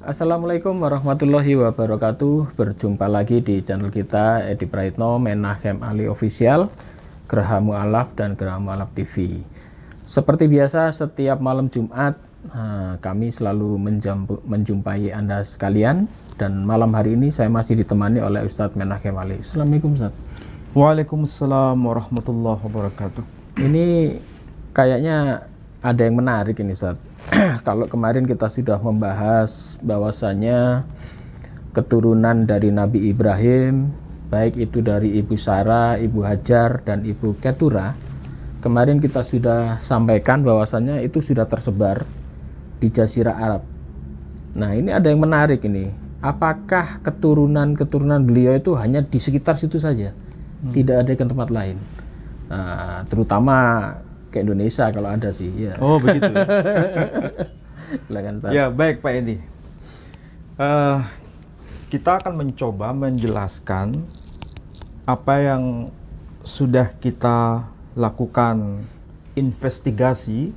Assalamualaikum warahmatullahi wabarakatuh. Berjumpa lagi di channel kita Edi Praitno, Menachem Ali Official, Geraha Mu'alaf dan Geraha Mu'alaf TV. Seperti biasa setiap malam Jumat kami selalu menjumpai Anda sekalian, dan malam hari ini saya masih ditemani oleh Ustadz Menachem Ali. Assalamualaikum Ustadz. Waalaikumsalam warahmatullahi wabarakatuh. Ini kayaknya ada yang menarik ini Ustadz. Kalau kemarin kita sudah membahas bahwasanya keturunan dari Nabi Ibrahim, baik itu dari Ibu Sarah, Ibu Hajar, dan Ibu Keturah, kemarin kita sudah sampaikan bahwasanya itu sudah tersebar di Jazirah Arab. Nah, ini ada yang menarik ini. Apakah keturunan beliau itu hanya di sekitar situ saja? Tidak ada ke tempat lain? Nah, terutama ke Indonesia kalau ada sih ya. Oh begitu ya. Ya baik Pak Edi, kita akan mencoba menjelaskan apa yang sudah kita lakukan investigasi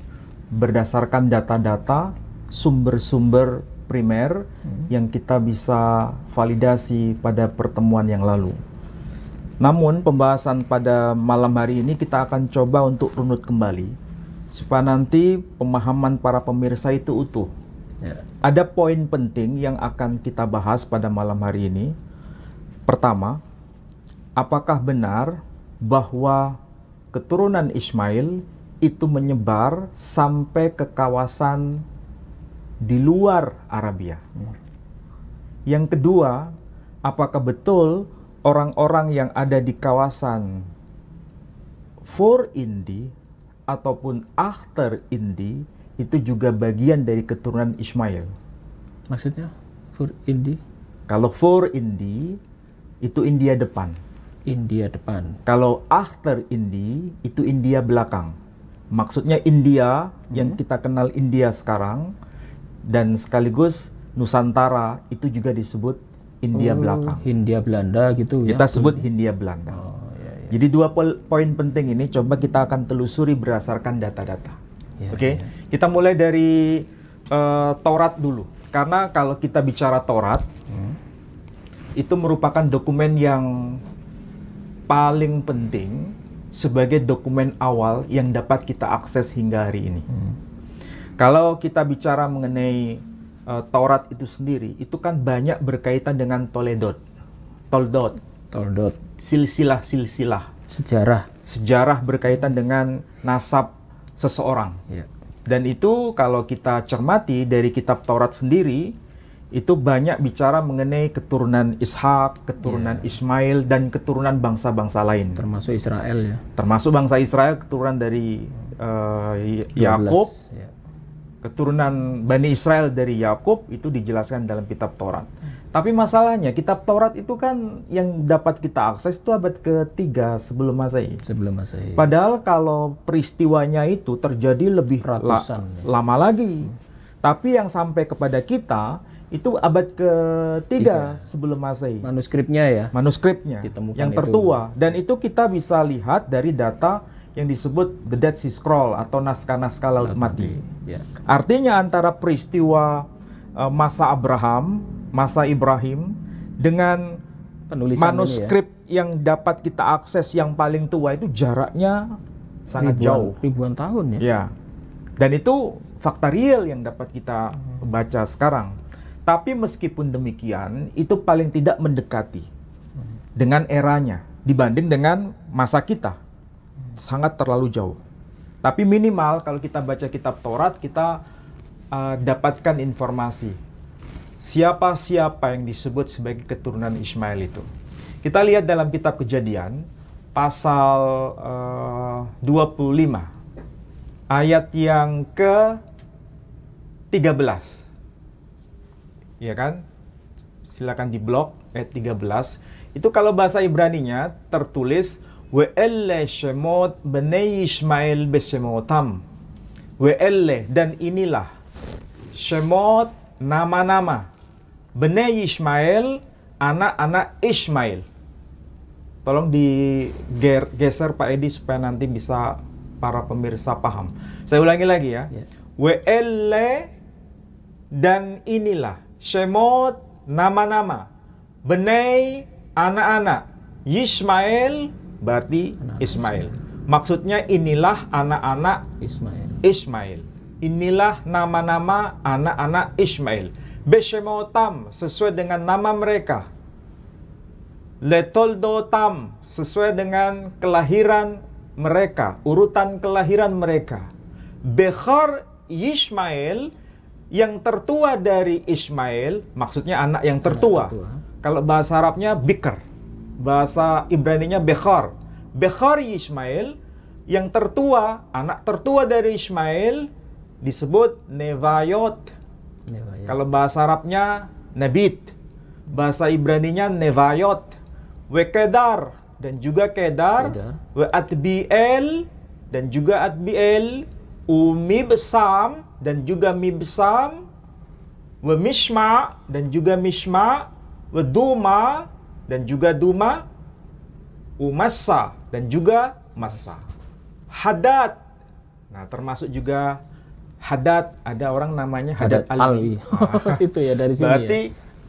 berdasarkan data-data sumber-sumber primer yang kita bisa validasi pada pertemuan yang lalu. Namun pembahasan pada malam hari ini kita akan coba untuk runut kembali supaya nanti pemahaman para pemirsa itu utuh. Ya. Ada poin penting yang akan kita bahas pada malam hari ini. Pertama, apakah benar bahwa keturunan Ismail itu menyebar sampai ke kawasan di luar Arabia? Yang kedua, apakah betul orang-orang yang ada di kawasan For Indi ataupun Akhtar Indi itu juga bagian dari keturunan Ismail? Maksudnya For Indi? Kalau For Indi itu India depan. India depan. Kalau Akhtar Indi itu India belakang. Maksudnya India yang kita kenal India sekarang, dan sekaligus Nusantara itu juga disebut India belakang. Hindia Belanda gitu kita ya. sebut Hindia Belanda. Ya. Jadi dua poin penting ini coba kita akan telusuri berdasarkan data-data. Ya, Oke. ya. Kita mulai dari Taurat dulu. Karena kalau kita bicara Taurat, itu merupakan dokumen yang paling penting sebagai dokumen awal yang dapat kita akses hingga hari ini. Kalau kita bicara mengenai Taurat itu sendiri, itu kan banyak berkaitan dengan Toldot, silsilah, sejarah berkaitan dengan nasab seseorang. Ya. Dan itu kalau kita cermati dari kitab Taurat sendiri, itu banyak bicara mengenai keturunan Ishak, keturunan Ismail, dan keturunan bangsa-bangsa lain. Termasuk Israel ya. Termasuk bangsa Israel, keturunan dari Yakub. Ya. Keturunan Bani Israel dari Yakub itu dijelaskan dalam kitab Taurat. Tapi masalahnya kitab Taurat itu kan yang dapat kita akses itu abad ke-3 sebelum Masehi. Padahal kalau peristiwanya itu terjadi lebih lama lagi. Tapi yang sampai kepada kita itu abad ke-3 sebelum Masehi. Manuskripnya ya. Manuskripnya yang tertua. Dan itu kita bisa lihat dari data yang disebut The Dead Sea Scroll atau naskah-naskah Laut Mati. Ya. Artinya antara peristiwa masa Ibrahim dengan penulisan manuskrip yang dapat kita akses yang paling tua itu jaraknya sangat jauh. Ribuan tahun ya. Ya. Dan itu fakta real yang dapat kita baca sekarang. Tapi meskipun demikian, itu paling tidak mendekati dengan eranya dibanding dengan masa kita. Sangat terlalu jauh. Tapi minimal kalau kita baca kitab Taurat, kita dapatkan informasi siapa-siapa yang disebut sebagai keturunan Ismail itu. Kita lihat dalam kitab Kejadian pasal 25 ayat yang ke-13. Ya kan? Silakan di blog ayat 13. Itu kalau bahasa Ibraninya tertulis We'elle shemot bnei Ismail besemotam. We'elle, dan inilah shemot, nama-nama bnei Ismail, anak-anak Ismail. Tolong digeser Pak Edi supaya nanti bisa para pemirsa paham. Saya ulangi lagi ya. We'elle, dan inilah Shemot, nama-nama. Benai, anak-anak. Yishmael, berarti Anak-anak Ismail. Maksudnya inilah anak-anak Ismail. Inilah nama-nama anak-anak Ismail. Beshemotam, sesuai dengan nama mereka. Letoldotam, sesuai dengan kelahiran mereka, urutan kelahiran mereka. Bechar Ismail, yang tertua dari Ismail, maksudnya anak yang tertua. Kalau bahasa Arabnya Bikr, bahasa Ibraninya Bechar. Bechar Ismail, yang tertua, anak tertua dari Ismail, disebut Nevayot. Kalau bahasa Arabnya Nabit, bahasa Ibraninya Nevayot. Wekedar, dan juga Kedar. Weatbiel, dan juga Atbiel. Umibsam, dan juga Mibsam. Wemishma, dan juga Mishma. Weduma, dan juga Duma. Umassa, dan juga Massa. Hadad, nah termasuk juga Hadad, ada orang namanya Hadad Alwi. Itu ya dari sini. Berarti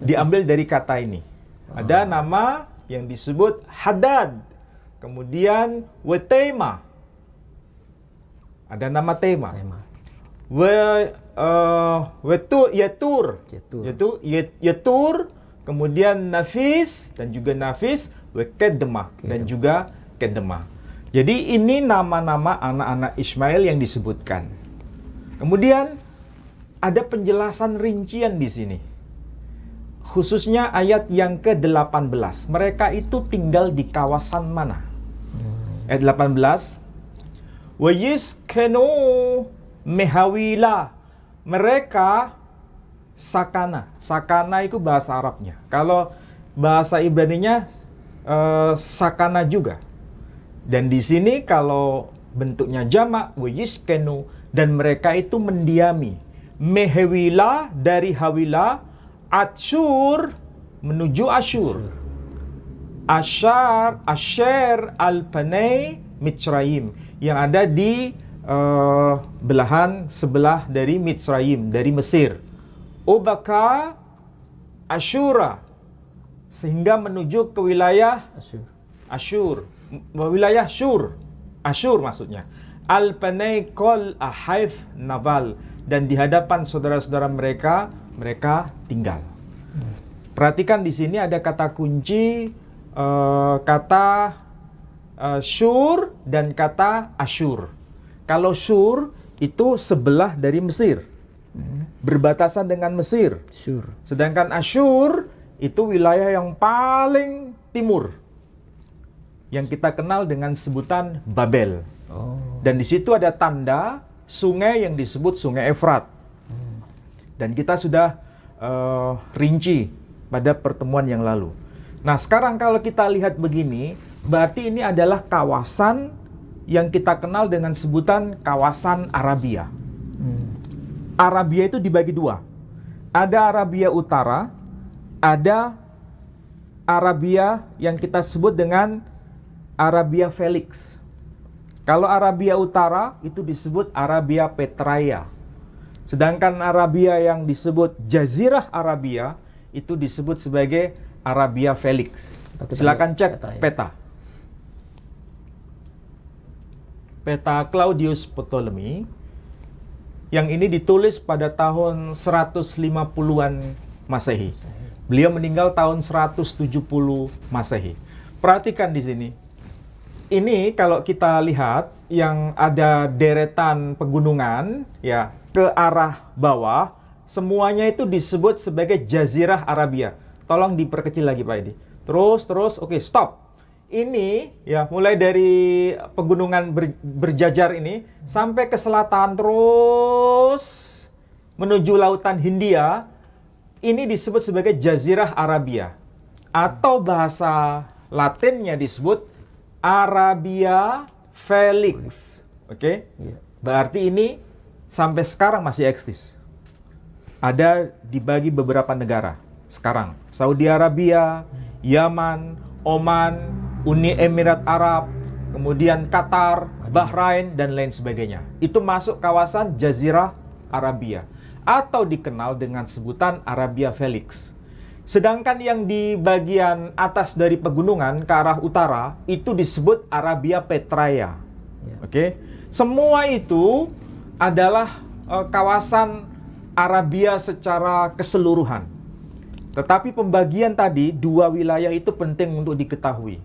diambil dari kata ini. Ada nama yang disebut Hadad. Kemudian Wetema. Ada nama tema. Yetur. Yaitu Yetur. Kemudian Nafis, dan juga Nafis. Wekedemah, dan juga Kedemah. Jadi ini nama-nama anak-anak Ismail yang disebutkan. Kemudian ada penjelasan rincian di sini. Khususnya ayat yang ke-18. Mereka itu tinggal di kawasan mana? Ayat 18. Wa yiskenu mehawila. Mereka sakana. Sakana itu bahasa Arabnya. Kalau bahasa Ibraninya sakana juga. Dan di sini kalau bentuknya jamak, wa yiskenu, dan mereka itu mendiami. Mehawila, dari Hawila. Asyur, menuju Asyur. Asher al-Panay Mitzrayim, yang ada di belahan sebelah dari Mitzrayim, dari Mesir. Ubaka Asyura, sehingga menuju ke wilayah Asyur. Wilayah Syur. Asyur maksudnya. Al-Panay kol ahaif naval, dan di hadapan saudara-saudara mereka tinggal. Perhatikan di sini ada kata kunci, kata Syur dan kata Asyur. Kalau Syur itu sebelah dari Mesir, berbatasan dengan Mesir. Sedangkan Asyur itu wilayah yang paling timur, yang kita kenal dengan sebutan Babel. Dan di situ ada tanda sungai yang disebut Sungai Efrat. Dan kita sudah rinci pada pertemuan yang lalu. Nah, sekarang kalau kita lihat begini, berarti ini adalah kawasan yang kita kenal dengan sebutan kawasan Arabia. Arabia itu dibagi dua. Ada Arabia Utara, ada Arabia yang kita sebut dengan Arabia Felix. Kalau Arabia Utara itu disebut Arabia Petraea. Sedangkan Arabia yang disebut Jazirah Arabia itu disebut sebagai Arabia Felix. Silakan cek peta. Peta Claudius Ptolemy. Yang ini ditulis pada tahun 150-an Masehi. Beliau meninggal tahun 170 Masehi. Perhatikan di sini. Ini kalau kita lihat yang ada deretan pegunungan ya ke arah bawah, semuanya itu disebut sebagai Jazirah Arabia. Tolong diperkecil lagi Pak Edi. Terus, oke, stop. Ini ya mulai dari pegunungan berjajar ini sampai ke selatan terus menuju lautan Hindia. Ini disebut sebagai Jazirah Arabia, atau bahasa Latinnya disebut Arabia Felix. Oke? Berarti ini sampai sekarang masih eksis. Ada dibagi beberapa negara sekarang. Saudi Arabia, Yaman, Oman, Uni Emirat Arab, kemudian Qatar, Bahrain, dan lain sebagainya. Itu masuk kawasan Jazirah Arabia. atau dikenal dengan sebutan Arabia Felix. Sedangkan yang di bagian atas dari pegunungan ke arah utara itu disebut Arabia Petraea. Ya. Oke. Semua itu adalah kawasan Arabia secara keseluruhan. Tetapi pembagian tadi dua wilayah itu penting untuk diketahui.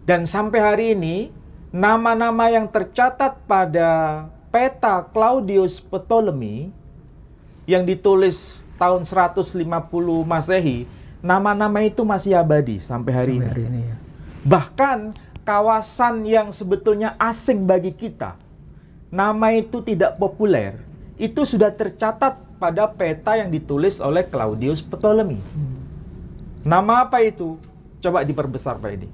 Dan sampai hari ini nama-nama yang tercatat pada peta Claudius Ptolemy yang ditulis tahun 150 Masehi, nama-nama itu masih abadi sampai hari ini. Ya. Bahkan kawasan yang sebetulnya asing bagi kita, nama itu tidak populer, itu sudah tercatat pada peta yang ditulis oleh Claudius Ptolemy. Nama apa itu? Coba diperbesar Pak Edi.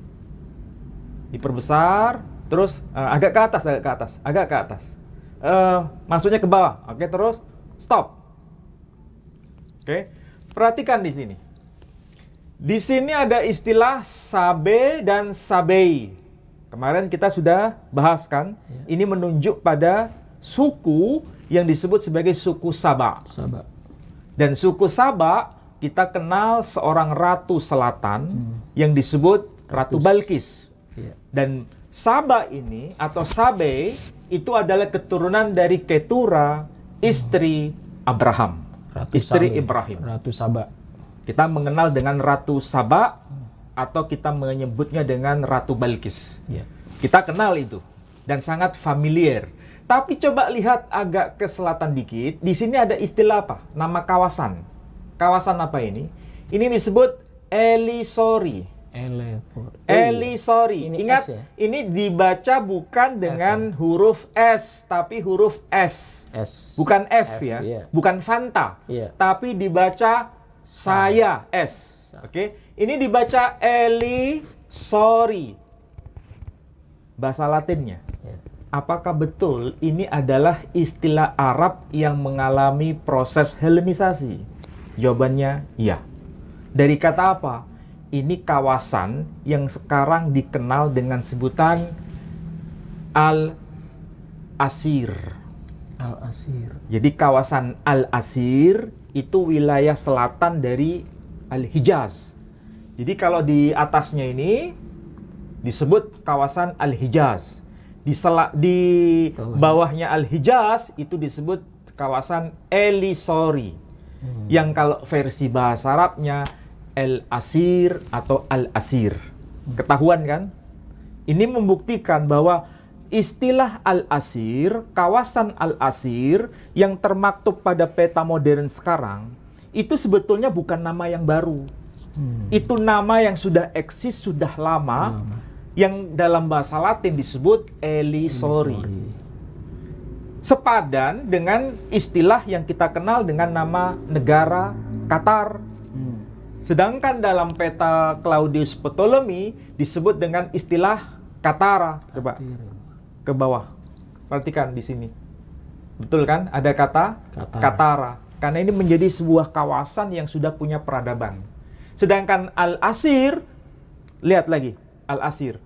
Diperbesar, terus agak ke atas. Maksudnya ke bawah. Oke, terus stop. Oke, perhatikan di sini. Di sini ada istilah Sabe dan Sabei. Kemarin kita sudah bahas kan? Ya. Ini menunjuk pada suku yang disebut sebagai suku Saba. Dan suku Saba kita kenal seorang ratu selatan yang disebut Ratu Balkis. Ya. Dan Saba ini atau Sabe itu adalah keturunan dari Ketura, istri Abraham. Istri Ibrahim. Ratu Saba. Kita mengenal dengan Ratu Saba atau kita menyebutnya dengan Ratu Balkis. Ya. Kita kenal itu dan sangat familiar. Tapi coba lihat agak ke selatan dikit. Di sini ada istilah apa? Nama kawasan. Kawasan apa ini? Ini disebut Elisori. Elisori. Ini Ingat, S ya? ini dibaca bukan dengan huruf S, tapi huruf S. Bukan F ya, iya. bukan Fanta, Iya. tapi dibaca saya S. Oke, ini dibaca Elisori. Bahasa Latinnya. Ya. Apakah betul ini adalah istilah Arab yang mengalami proses Helenisasi? Jawabannya ya. Dari kata apa? Ini kawasan yang sekarang dikenal dengan sebutan Al-Asir. Al-Asir. Jadi kawasan Al-Asir itu wilayah selatan dari Al-Hijaz. Jadi kalau di atasnya ini disebut kawasan Al-Hijaz. Di bawahnya Al-Hijaz itu disebut kawasan Elisori. Yang kalau versi bahasa Arabnya El-Asir atau Al-Asir. Ketahuan kan? Ini membuktikan bahwa istilah Al-Asir, kawasan Al-Asir yang termaktub pada peta modern sekarang, itu sebetulnya bukan nama yang baru. Itu nama yang sudah eksis, sudah lama, yang dalam bahasa Latin disebut Elisori. Sepadan dengan istilah yang kita kenal dengan nama negara Qatar. Sedangkan dalam peta Claudius Ptolemy disebut dengan istilah Katara. Coba ke bawah. Perhatikan di sini. Betul kan? Ada kata Katara. Karena ini menjadi sebuah kawasan yang sudah punya peradaban. Sedangkan Al-Asir, lihat lagi, Al-Asir.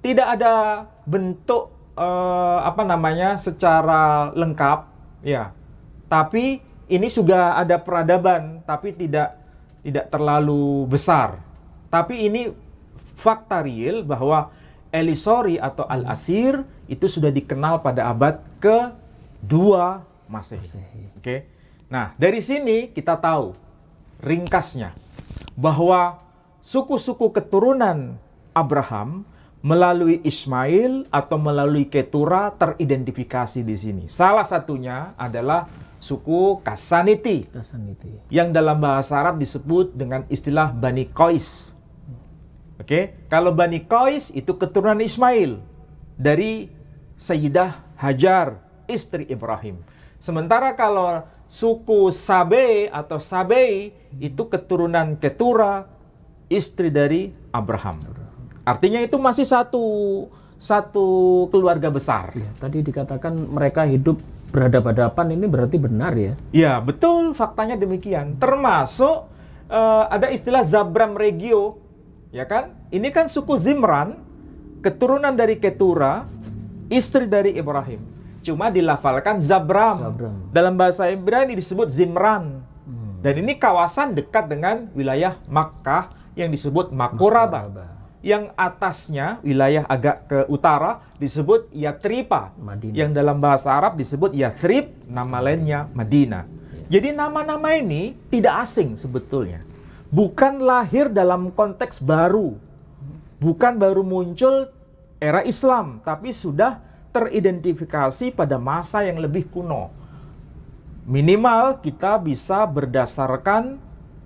Tidak ada bentuk secara lengkap, ya. Tapi ini juga ada peradaban, tapi tidak terlalu besar. Tapi ini fakta real bahwa Elisori atau Al-Asir itu sudah dikenal pada abad ke-2 Masehi. Oke. Nah, dari sini kita tahu ringkasnya bahwa suku-suku keturunan Abraham melalui Ismail atau melalui Ketura teridentifikasi di sini. Salah satunya adalah suku Kasaniti. Yang dalam bahasa Arab disebut dengan istilah Bani Qais. Oke, kalau Bani Qais itu keturunan Ismail dari Sayyidah Hajar, istri Ibrahim. Sementara kalau suku Sabe atau Sabei itu keturunan Ketura, istri dari Abraham. Artinya itu masih satu keluarga besar. Ya, tadi dikatakan mereka hidup berhadapan-hadapan, ini berarti benar ya? Ya, betul, faktanya demikian. Termasuk ada istilah Zabram Regio, ya kan? Ini kan suku Zimran, keturunan dari Ketura, istri dari Ibrahim. cuma dilafalkan Zabram. Dalam bahasa Ibrani disebut Zimran. Dan ini kawasan dekat dengan wilayah Makkah yang disebut Makoraba. Yang atasnya, wilayah agak ke utara, disebut Yatripa. Yang dalam bahasa Arab disebut Yathrib, nama lainnya Madinah. Jadi nama-nama ini tidak asing sebetulnya. Bukan lahir dalam konteks baru. Bukan baru muncul era Islam, tapi sudah teridentifikasi pada masa yang lebih kuno. Minimal kita bisa berdasarkan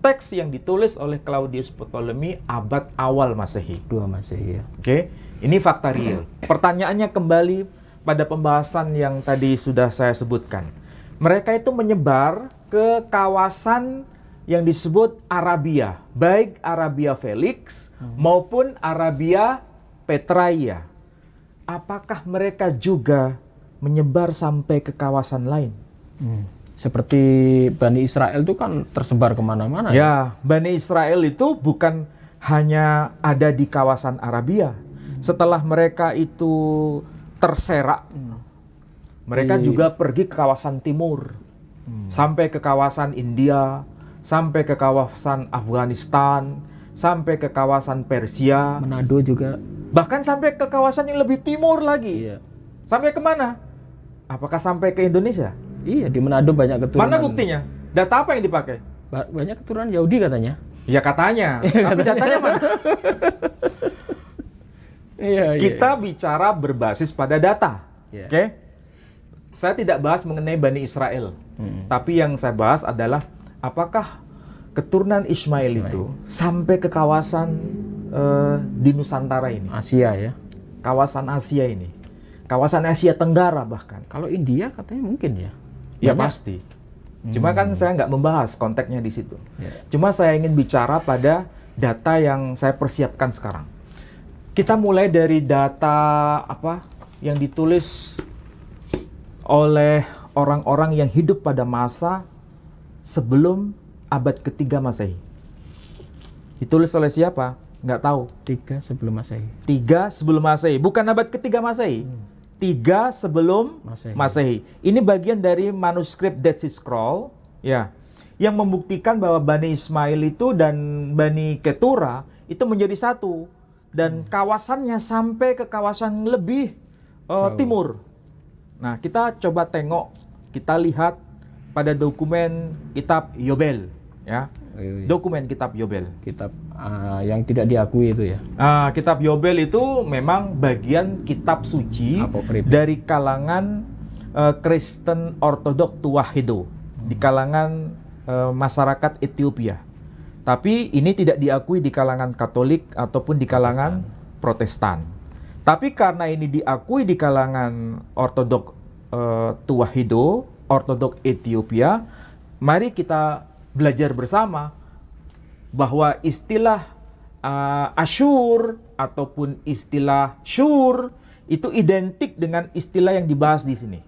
teks yang ditulis oleh Claudius Ptolemy abad awal Masehi. 2 Masehi ya. Oke, ini fakta real. Pertanyaannya kembali pada pembahasan yang tadi sudah saya sebutkan. Mereka itu menyebar ke kawasan yang disebut Arabia, baik Arabia Felix maupun Arabia Petraea. Apakah mereka juga menyebar sampai ke kawasan lain? Seperti Bani Israel itu kan tersebar kemana-mana. Ya, Bani Israel itu bukan hanya ada di kawasan Arabia. Setelah mereka itu terserak, mereka juga pergi ke kawasan timur. Sampai ke kawasan India, sampai ke kawasan Afghanistan, sampai ke kawasan Persia. Manado juga. Bahkan sampai ke kawasan yang lebih timur lagi. Iya. Sampai kemana? Apakah sampai ke Indonesia? Iya, di Manado banyak keturunan. Mana buktinya? Data apa yang dipakai? Banyak keturunan Yahudi katanya. Ya katanya, tapi datanya mana? Kita bicara berbasis pada data. Oke? Saya tidak bahas mengenai Bani Israel. Tapi yang saya bahas adalah apakah keturunan Ismail itu sampai ke kawasan di Nusantara ini. Asia ya. Kawasan Asia ini. Kawasan Asia Tenggara bahkan. Kalau India katanya mungkin ya. Ya pasti. Cuma kan saya nggak membahas konteksnya di situ. Cuma saya ingin bicara pada data yang saya persiapkan sekarang. Kita mulai dari data apa yang ditulis oleh orang-orang yang hidup pada masa sebelum abad ketiga Masehi. Ditulis oleh siapa? Nggak tahu. 3 sebelum Masehi. 3 sebelum Masehi, bukan abad ketiga Masehi. 3 sebelum Masehi. Ini bagian dari manuskrip Dead Sea Scroll, ya, yang membuktikan bahwa Bani Ismail itu dan Bani Ketura itu menjadi satu, dan kawasannya sampai ke kawasan lebih timur. Nah, kita coba tengok, kita lihat pada dokumen Kitab Yobel, ya. Dokumen Kitab Yobel. Kitab yang tidak diakui itu ya. Kitab Yobel itu memang bagian kitab suci dari kalangan Kristen Ortodok Tuwahedo, di kalangan masyarakat Ethiopia. Tapi ini tidak diakui di kalangan Katolik ataupun di kalangan Protestan. Tapi karena ini diakui di kalangan Ortodok Tuwahedo, Ortodok Ethiopia, mari kita belajar bersama bahwa istilah Asyur ataupun istilah Syur itu identik dengan istilah yang dibahas di sini.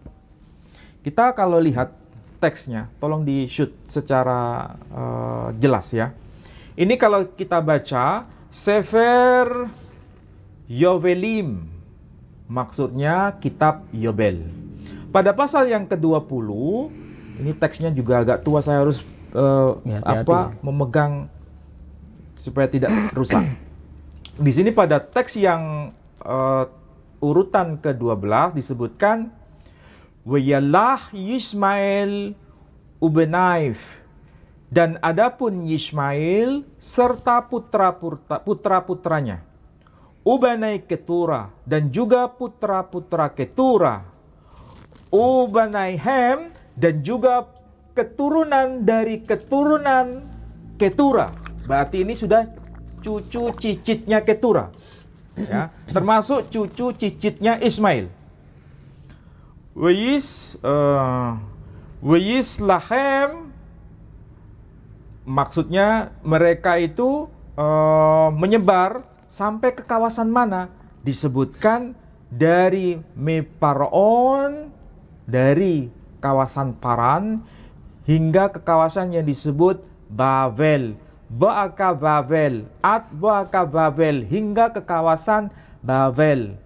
Kita kalau lihat teksnya, tolong di-shoot secara jelas ya. Ini kalau kita baca Sefer Yovelim, maksudnya kitab Yobel. Pada pasal yang ke-20, ini teksnya juga agak tua, saya harus memegang supaya tidak rusak. Di sini pada teks yang urutan ke-12 disebutkan Wayalah Yismael Ubenaif, dan adapun Yismael serta putra-putranya Ubanai Ketura, dan juga putra-putra Ketura Ubanai Hem, dan juga keturunan dari keturunan Ketura. Berarti ini sudah cucu cicitnya Ketura, ya, termasuk cucu cicitnya Ismail. Wais lahem, maksudnya mereka itu menyebar sampai ke kawasan mana? Disebutkan dari Meparon, dari kawasan Paran, hingga ke kawasan yang disebut Bavel, Baaka Bavel, hingga ke kawasan Bavel.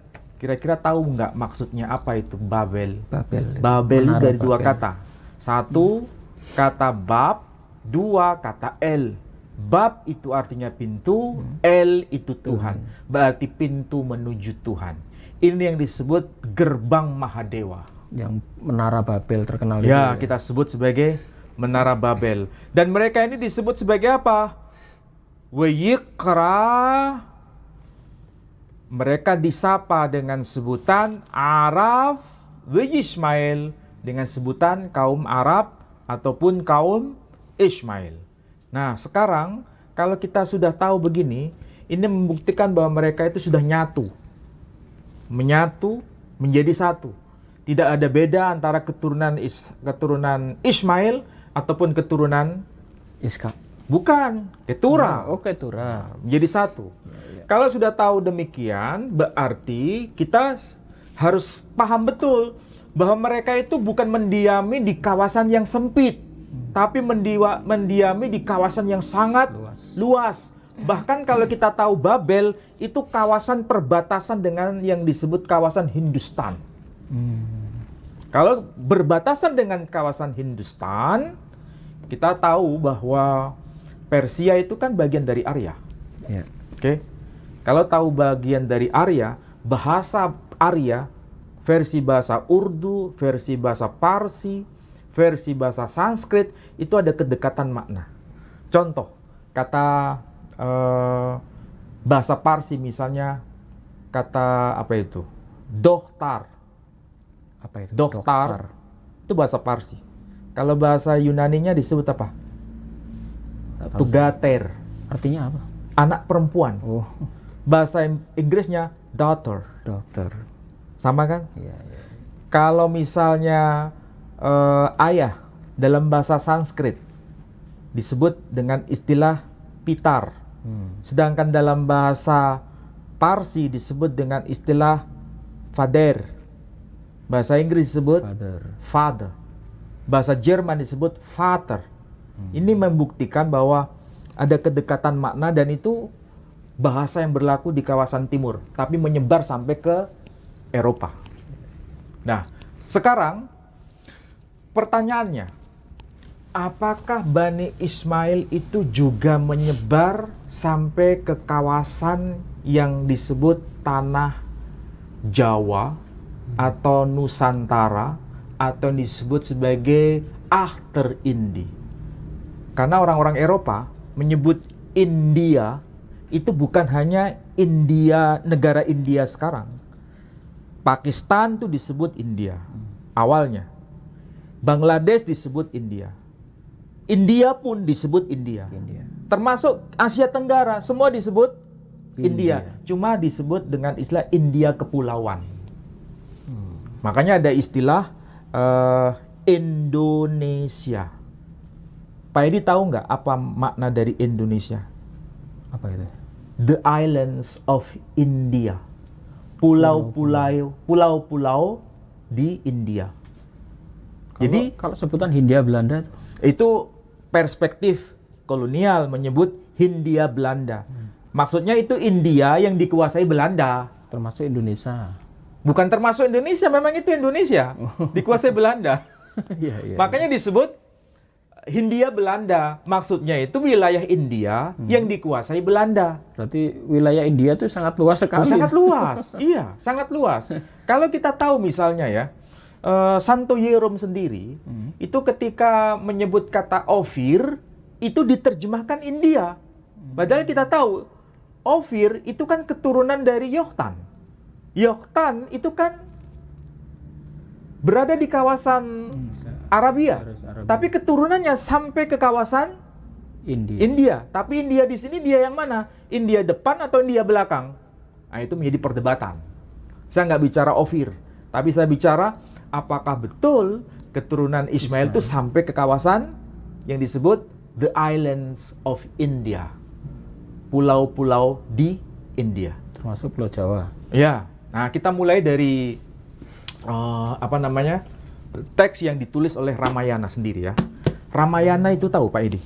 Kira-kira tahu nggak maksudnya apa itu Babel? Babel. Babel itu Menara dari dua Babel. kata. Satu, kata bab. Dua, kata el. Bab itu artinya pintu, el itu Tuhan. Berarti pintu menuju Tuhan. Ini yang disebut gerbang Mahadewa. Yang Menara Babel terkenal itu. Ya, kita sebut sebagai Menara Babel. Dan mereka ini disebut sebagai apa? Wayikra. Mereka disapa dengan sebutan Arab, Ismail, dengan sebutan kaum Arab ataupun kaum Ismail. Nah, sekarang kalau kita sudah tahu begini, ini membuktikan bahwa mereka itu sudah menyatu menjadi satu. Tidak ada beda antara keturunan Ismail ataupun keturunan Iska. bukan Ketura. Oke, Ketura. Menjadi satu. Kalau sudah tahu demikian, berarti kita harus paham betul bahwa mereka itu bukan mendiami di kawasan yang sempit, tapi mendiami di kawasan yang sangat luas. Bahkan kalau kita tahu Babel itu kawasan perbatasan dengan yang disebut kawasan Hindustan. Kalau berbatasan dengan kawasan Hindustan, kita tahu bahwa Persia itu kan bagian dari Arya. Ya. Oke. Kalau tahu bagian dari Arya, bahasa Arya, versi bahasa Urdu, versi bahasa Parsi, versi bahasa Sanskrit, itu ada kedekatan makna. Contoh, kata bahasa Parsi misalnya, kata apa itu? Dohtar. Apa itu? Dohtar. Itu bahasa Parsi. Kalau bahasa Yunaninya disebut apa? Tugater. Artinya apa? Anak perempuan. Oh, Bahasa Inggrisnya daughter. dokter. Sama kan? Iya, iya. Kalau misalnya ayah dalam bahasa Sanskrit disebut dengan istilah pitar. Sedangkan dalam bahasa Parsi disebut dengan istilah fader. Bahasa Inggris disebut father. Bahasa Jerman disebut vater. Ini membuktikan bahwa ada kedekatan makna dan itu bahasa yang berlaku di kawasan timur, tapi menyebar sampai ke Eropa. Nah, sekarang pertanyaannya, apakah Bani Ismail itu juga menyebar sampai ke kawasan yang disebut tanah Jawa atau Nusantara atau yang disebut sebagai Akhter Indi? Karena orang-orang Eropa menyebut India itu bukan hanya India, negara India sekarang. Pakistan tuh disebut India awalnya. Bangladesh disebut India. India pun disebut India. Termasuk Asia Tenggara, semua disebut India. Cuma disebut dengan istilah India Kepulauan. Makanya ada istilah Indonesia. Pak Edi tahu nggak apa makna dari Indonesia? Apa itu? The Islands of India. Pulau-pulau di India. Jadi kalau sebutan Hindia Belanda itu perspektif kolonial menyebut Hindia Belanda. Maksudnya itu India yang dikuasai Belanda. termasuk Indonesia. Bukan termasuk Indonesia, memang itu Indonesia. Dikuasai Belanda. Iya, iya. Makanya disebut Hindia Belanda. Maksudnya itu wilayah India yang dikuasai Belanda. Berarti wilayah India itu sangat luas sekali. Sangat luas. Iya, sangat luas. Kalau kita tahu misalnya ya, Santo Hierom sendiri itu ketika menyebut kata Ofir itu diterjemahkan India. Padahal kita tahu Ofir itu kan keturunan dari Yoktan. Yoktan itu kan berada di kawasan Arabia, tapi keturunannya sampai ke kawasan India. Tapi India di sini dia yang mana? India depan atau India belakang? Nah, itu menjadi perdebatan. Saya nggak bicara Ofir, tapi saya bicara apakah betul keturunan Ismail itu sampai ke kawasan yang disebut The Islands of India, pulau-pulau di India, termasuk Pulau Jawa. Ya, nah kita mulai dari teks yang ditulis oleh Ramayana sendiri ya. Ramayana itu tahu Pak Edi?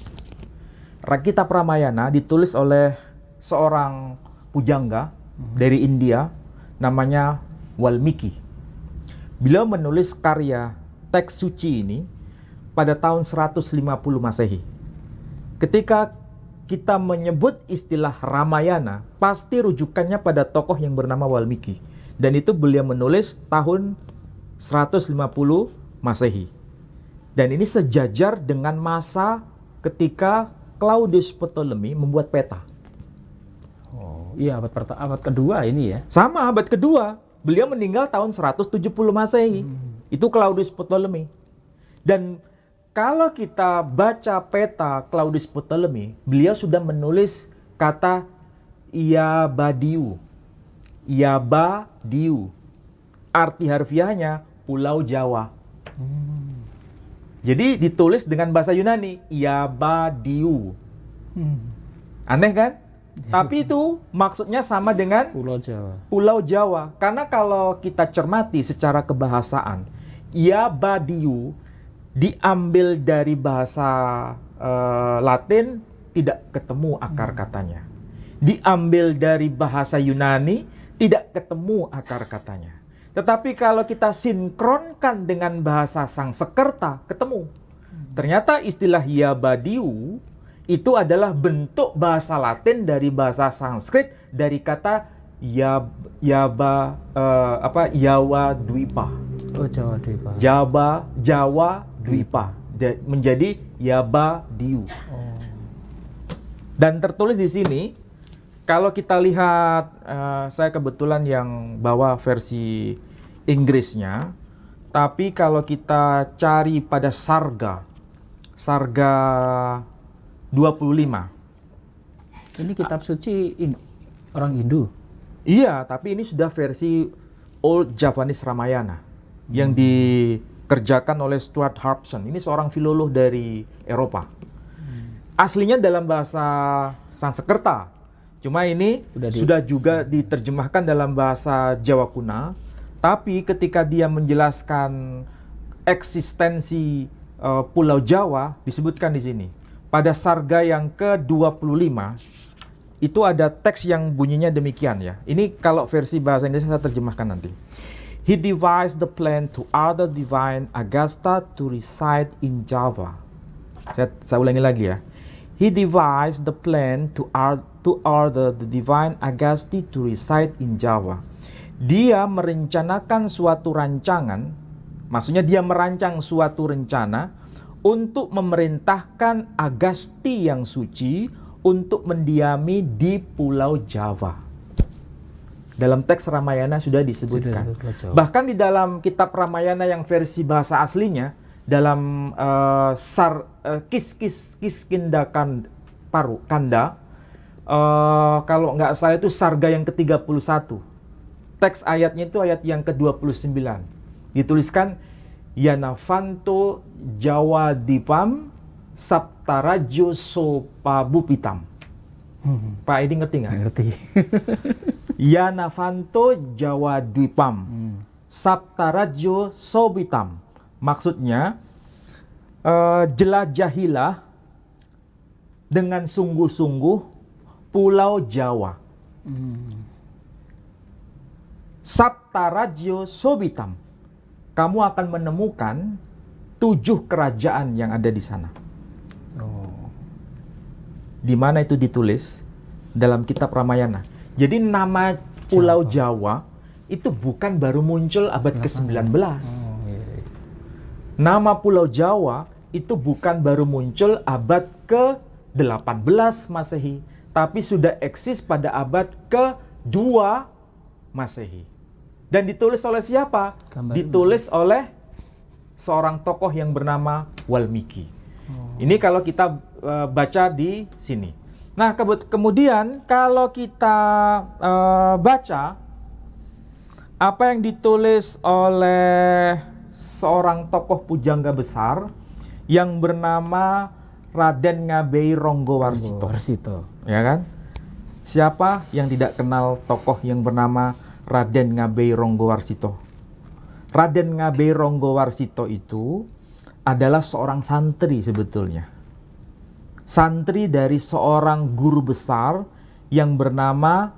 Kitab Ramayana ditulis oleh seorang pujangga dari India namanya Walmiki. Beliau menulis karya teks suci ini pada tahun 150 Masehi. Ketika kita menyebut istilah Ramayana, pasti rujukannya pada tokoh yang bernama Walmiki. Dan itu beliau menulis tahun 150 Masehi. Dan ini sejajar dengan masa ketika Claudius Ptolemy membuat peta. Oh, iya abad kedua ini ya. Sama abad kedua. Beliau meninggal tahun 170 Masehi. Itu Claudius Ptolemy. Dan kalau kita baca peta Claudius Ptolemy, beliau sudah menulis kata Iabadiu. Iabadiu. Arti harfiahnya Pulau Jawa. Jadi ditulis dengan bahasa Yunani, Iabadiu. Aneh kan? Tapi itu maksudnya sama dengan Pulau Jawa. Pulau Jawa. Karena kalau kita cermati secara kebahasaan, Iabadiu diambil dari bahasa Latin, tidak ketemu akar katanya. Diambil dari bahasa Yunani, tidak ketemu akar katanya. Tetapi kalau kita sinkronkan dengan bahasa Sangsekerta, ketemu. Ternyata istilah Iabadiu itu adalah bentuk bahasa Latin dari bahasa Sanskrit dari kata Jawa Dwipa. Oh, Jawa Dwipa. Jawa Dwipa menjadi Iabadiu. Oh. Dan tertulis di sini, kalau kita lihat, saya kebetulan yang bawa versi Inggrisnya, tapi kalau kita cari pada Sarga 25. Ini kitab suci orang Hindu. Iya, tapi ini sudah versi Old Javanese Ramayana yang dikerjakan oleh Stuart Harbson. Ini seorang filolog dari Eropa. Aslinya dalam bahasa Sangsekerta. Cuma ini sudah juga diterjemahkan dalam bahasa Jawa Kuna. Tapi ketika dia menjelaskan eksistensi Pulau Jawa, disebutkan di sini. Pada Sarga yang ke-25, itu ada teks yang bunyinya demikian ya. Ini kalau versi bahasa Indonesia saya terjemahkan nanti. He devised the plan to order divine Agasta to reside in Java. Saya ulangi lagi ya. He devised the plan to order the divine Agasti to reside in Java. Dia merencanakan suatu rancangan, maksudnya dia merancang suatu rencana untuk memerintahkan Agasti yang suci untuk mendiami di Pulau Jawa. Dalam teks Ramayana sudah disebutkan. Bahkan di dalam kitab Ramayana yang versi bahasa aslinya, dalam Kiskindha Kanda, kalau nggak salah itu Sarga yang ke-31. Teks ayatnya itu ayat yang ke-29. Dituliskan, Yanavanto Jawa Dipam Saptarajo Sopabupitam. Pak Edi ngerti nggak? Ngerti. Yanavanto Jawa Dipam Saptarajo Sobitam. Maksudnya, jelajahilah dengan sungguh-sungguh Pulau Jawa. Saptarajo Sobitam. Kamu akan menemukan 7 kerajaan yang ada di sana. Oh. Di mana itu ditulis? Dalam kitab Ramayana. Jadi nama Pulau Jawa itu bukan baru muncul abad ke-19. Oh, iya. Nama Pulau Jawa itu bukan baru muncul abad ke-18 Masehi, tapi sudah eksis pada abad ke-2 Masehi. Dan ditulis oleh siapa? Ditulis oleh seorang tokoh yang bernama Walmiki. Ini kalau kita baca di sini. Nah, kemudian kalau kita baca apa yang ditulis oleh seorang tokoh pujangga besar yang bernama Raden Ngabei Ronggowarsito. Ya kan? Siapa yang tidak kenal tokoh yang bernama Raden Ngabei Ronggowarsito? Raden Ngabei Ronggowarsito itu adalah seorang santri sebetulnya. Santri dari seorang guru besar yang bernama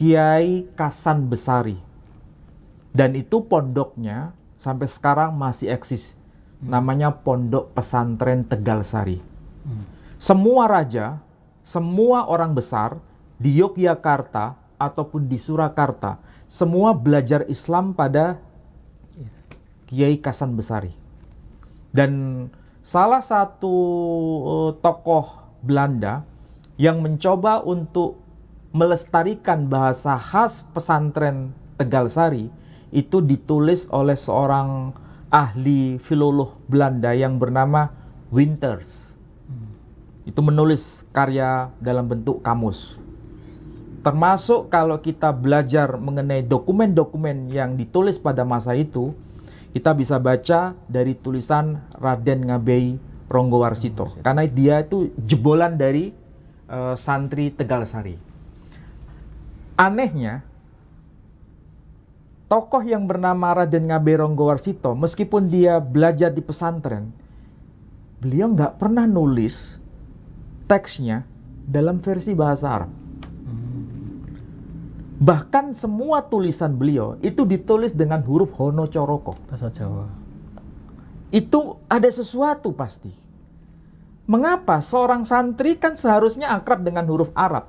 Kiai Kasan Besari. Dan itu pondoknya sampai sekarang masih eksis. Namanya Pondok Pesantren Tegal Sari. Semua raja, semua orang besar di Yogyakarta ataupun di Surakarta, semua belajar Islam pada Kiai Kasan Besari. Dan salah satu tokoh Belanda yang mencoba untuk melestarikan bahasa khas pesantren Tegal Sari itu ditulis oleh seorang ahli filolog Belanda yang bernama Winters. Itu menulis karya dalam bentuk kamus. Termasuk kalau kita belajar mengenai dokumen-dokumen yang ditulis pada masa itu, kita bisa baca dari tulisan Raden Ngabei Ronggowarsito. Karena dia itu jebolan dari santri Tegal Sari. Anehnya, tokoh yang bernama Raden Ngabei Ronggowarsito, meskipun dia belajar di pesantren, beliau nggak pernah nulis teksnya dalam versi bahasa Arab. Bahkan semua tulisan beliau itu ditulis dengan huruf Hono Coroko. Bahasa Jawa. Itu ada sesuatu pasti. Mengapa seorang santri kan seharusnya akrab dengan huruf Arab?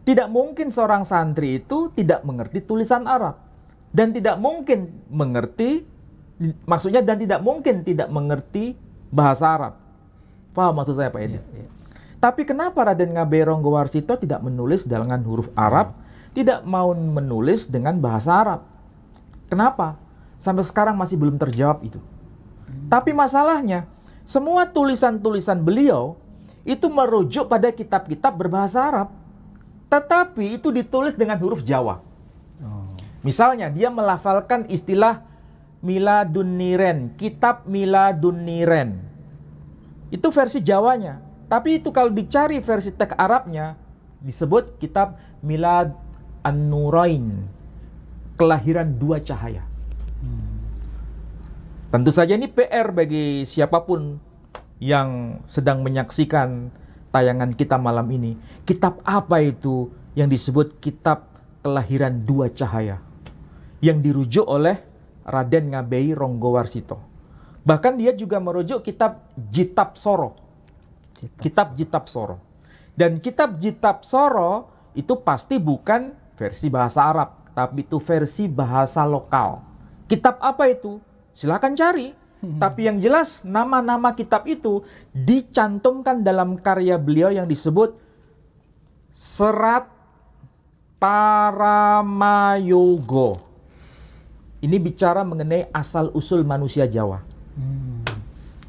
Tidak mungkin seorang santri itu tidak mengerti tulisan Arab. Dan tidak mungkin mengerti, maksudnya dan tidak mungkin tidak mengerti bahasa Arab. Paham maksud saya Pak Edi? Iya. Tapi kenapa Raden Ngabei Ronggowarsito tidak menulis dengan huruf Arab, tidak mau menulis dengan bahasa Arab? Kenapa? Sampai sekarang masih belum terjawab itu. Tapi masalahnya, semua tulisan-tulisan beliau itu merujuk pada kitab-kitab berbahasa Arab. Tetapi itu ditulis dengan huruf Jawa. Misalnya, dia melafalkan istilah Miladun Niren, kitab Miladun Niren. Itu versi Jawanya. Tapi itu kalau dicari versi teks Arabnya, disebut kitab Milad An-Nurain, kelahiran dua cahaya. Tentu saja ini PR bagi siapapun yang sedang menyaksikan tayangan kita malam ini. Kitab apa itu yang disebut kitab kelahiran dua cahaya? Yang dirujuk oleh Raden Ngabei Ronggowarsito. Bahkan dia juga merujuk kitab Jitab Soro. Kitab Jitab Soro. Dan kitab Jitab Soro itu pasti bukan versi bahasa Arab, tapi itu versi bahasa lokal. Kitab apa itu? Silakan cari. Tapi yang jelas nama-nama kitab itu dicantumkan dalam karya beliau yang disebut Serat Paramayogo. Ini bicara mengenai asal-usul manusia Jawa.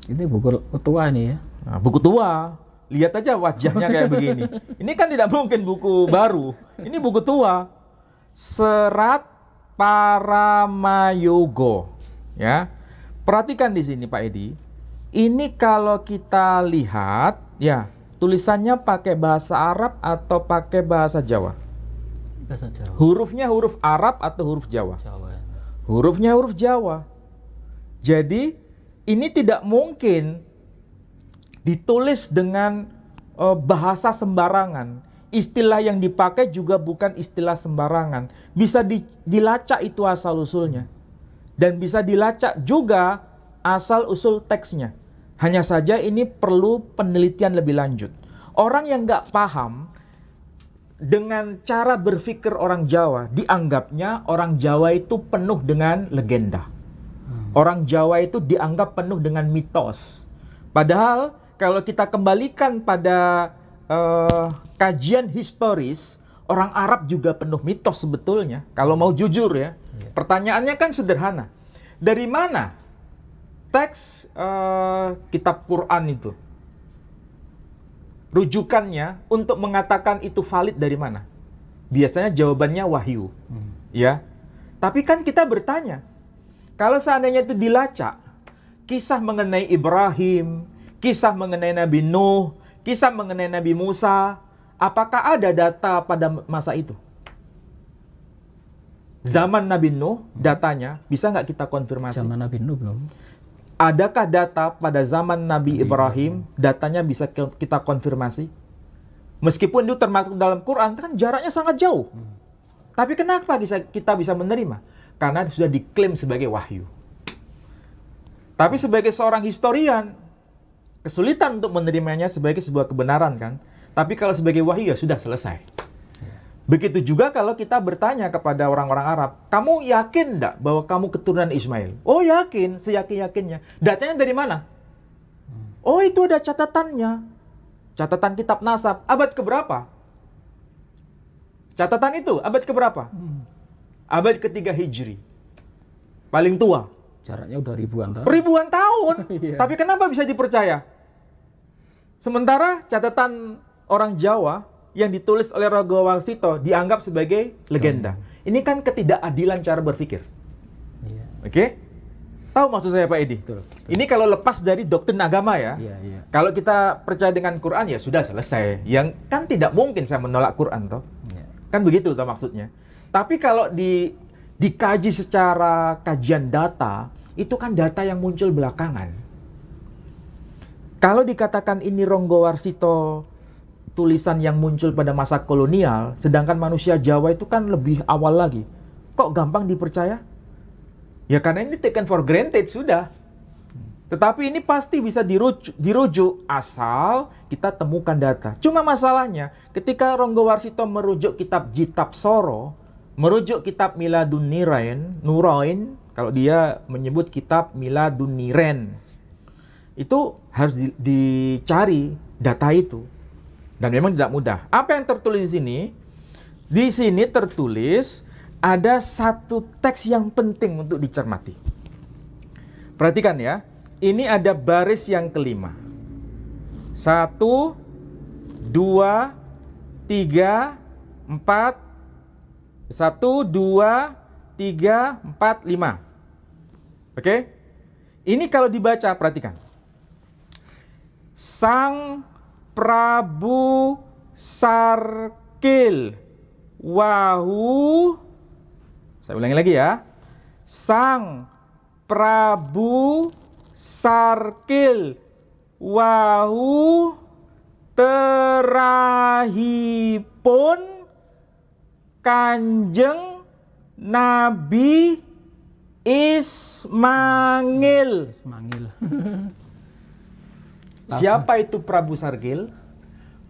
Ini buku tua nih ya. Nah, buku tua, lihat aja wajahnya kayak begini. Ini kan tidak mungkin buku baru. Ini buku tua. Serat Paramayogo. Ya, perhatikan di sini Pak Edi. Ini kalau kita lihat, ya tulisannya pakai bahasa Arab atau pakai bahasa Jawa? Bahasa Jawa. Hurufnya huruf Arab atau huruf Jawa? Jawa. Hurufnya huruf Jawa. Jadi ini tidak mungkin ditulis dengan bahasa sembarangan. Istilah yang dipakai juga bukan istilah sembarangan. Bisa dilacak itu asal-usulnya. Dan bisa dilacak juga asal-usul teksnya. Hanya saja ini perlu penelitian lebih lanjut. Orang yang nggak paham dengan cara berpikir orang Jawa, dianggapnya orang Jawa itu penuh dengan legenda. Orang Jawa itu dianggap penuh dengan mitos. Padahal kalau kita kembalikan pada kajian historis, orang Arab juga penuh mitos sebetulnya. Kalau mau jujur ya. Pertanyaannya kan sederhana. Dari mana teks kitab Quran itu? Rujukannya untuk mengatakan itu valid dari mana? Biasanya jawabannya wahyu. Ya. Tapi kan kita bertanya, kalau seandainya itu dilacak, kisah mengenai Ibrahim, kisah mengenai Nabi Nuh, kisah mengenai Nabi Musa, apakah ada data pada masa itu? Zaman Nabi Nuh, datanya bisa nggak kita konfirmasi? Zaman Nabi Nuh belum. Adakah data pada zaman Nabi Ibrahim, datanya bisa kita konfirmasi? Meskipun itu termasuk dalam Quran, kan jaraknya sangat jauh. Tapi kenapa kita bisa menerima? Karena sudah diklaim sebagai wahyu. Tapi sebagai seorang historian, kesulitan untuk menerimanya sebagai sebuah kebenaran kan. Tapi kalau sebagai wahyu ya sudah selesai. Begitu juga kalau kita bertanya kepada orang-orang Arab, kamu yakin enggak bahwa kamu keturunan Ismail? Oh yakin, seyakin-yakinnya. Datanya dari mana? Oh itu ada catatannya. Catatan kitab nasab, abad keberapa? Catatan itu, abad keberapa? Abad ketiga Hijri. Paling tua. Jaraknya udah ribuan tahun. Ribuan tahun. Iya. Tapi kenapa bisa dipercaya? Sementara catatan orang Jawa yang ditulis oleh Rogo Warsito dianggap sebagai legenda. Ini kan ketidakadilan cara berpikir. Iya. Oke? Tahu maksud saya Pak Edi? Betul. Ini kalau lepas dari doktrin agama ya. Iya, iya. Kalau kita percaya dengan Quran ya sudah selesai. Yang kan tidak mungkin saya menolak Quran toh. Iya. Kan begitu toh maksudnya. Tapi kalau dikaji secara kajian data, itu kan data yang muncul belakangan. Kalau dikatakan ini Ronggo Warsito tulisan yang muncul pada masa kolonial, sedangkan manusia Jawa itu kan lebih awal lagi. Kok gampang dipercaya? Ya karena ini taken for granted sudah. Tetapi ini pasti bisa dirujuk asal kita temukan data. Cuma masalahnya ketika Ronggo Warsito merujuk kitab Jitab Soro, merujuk kitab Miladun Nurain, kalau dia menyebut kitab Miladun Niren, itu harus dicari data itu. Dan memang tidak mudah. Apa yang tertulis di sini? Di sini tertulis ada satu teks yang penting untuk dicermati. Perhatikan ya. Ini ada baris yang kelima. 1, 2, 3, 4. 1, 2, 3, 4, 5. Oke? Ini kalau dibaca, perhatikan. Sang Prabu Sarkil Wahu, saya ulangi lagi ya. Sang Prabu Sarkil Wahu terahipun Kanjeng Nabi Ismail. Ismail. Siapa itu Prabu Sarkil?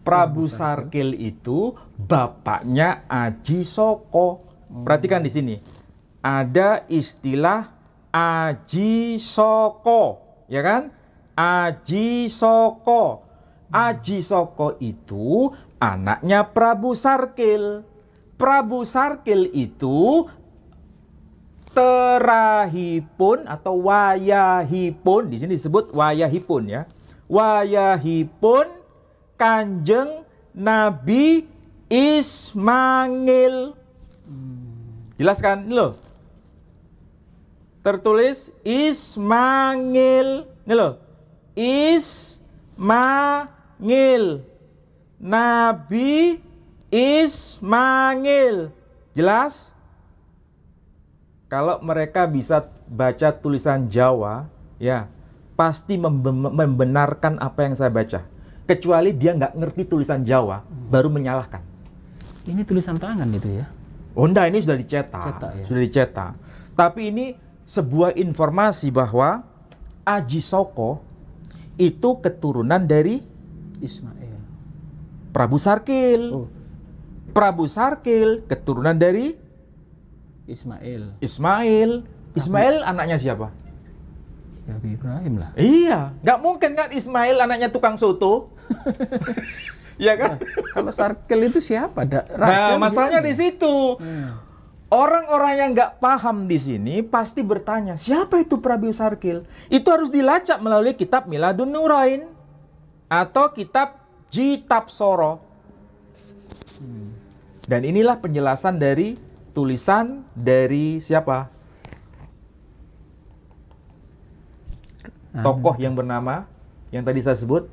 Prabu Sarkil itu bapaknya Aji Soko. Perhatikan di sini. Ada istilah Aji Soko, ya kan? Aji Soko. Aji Soko itu anaknya Prabu Sarkil. Prabu Sarkil itu terahipun atau wayahipun, di sini disebut wayahipun ya. Wayahipun Kanjeng Nabi Ismail. Jelaskan ini loh. Tertulis Ismail. Ini loh. Ismail. Nabi Ismail. Jelas? Kalau mereka bisa baca tulisan Jawa, ya pasti membenarkan apa yang saya baca. Kecuali dia nggak ngerti tulisan Jawa, baru menyalahkan. Ini tulisan tangan itu ya? Oh enggak, ini sudah dicetak. Ya? Sudah dicetak. Tapi ini sebuah informasi bahwa Aji Soko itu keturunan dari Ismail. Prabu Sarkil. Oh. Prabu Sarkil keturunan dari Ismail. Ismail. Ismail anaknya siapa? Nabi Ibrahim lah. Iya, nggak mungkin kan Ismail anaknya tukang soto. Iya kan? Kalau Sarkil itu siapa? Nah, masalahnya di situ. Hmm. Orang-orang yang nggak paham di sini pasti bertanya, siapa itu Prabu Sarkil? Itu harus dilacak melalui kitab Miladun Nurain atau kitab Jitab Soro. Dan inilah penjelasan dari tulisan dari siapa? Tokoh yang bernama yang tadi saya sebut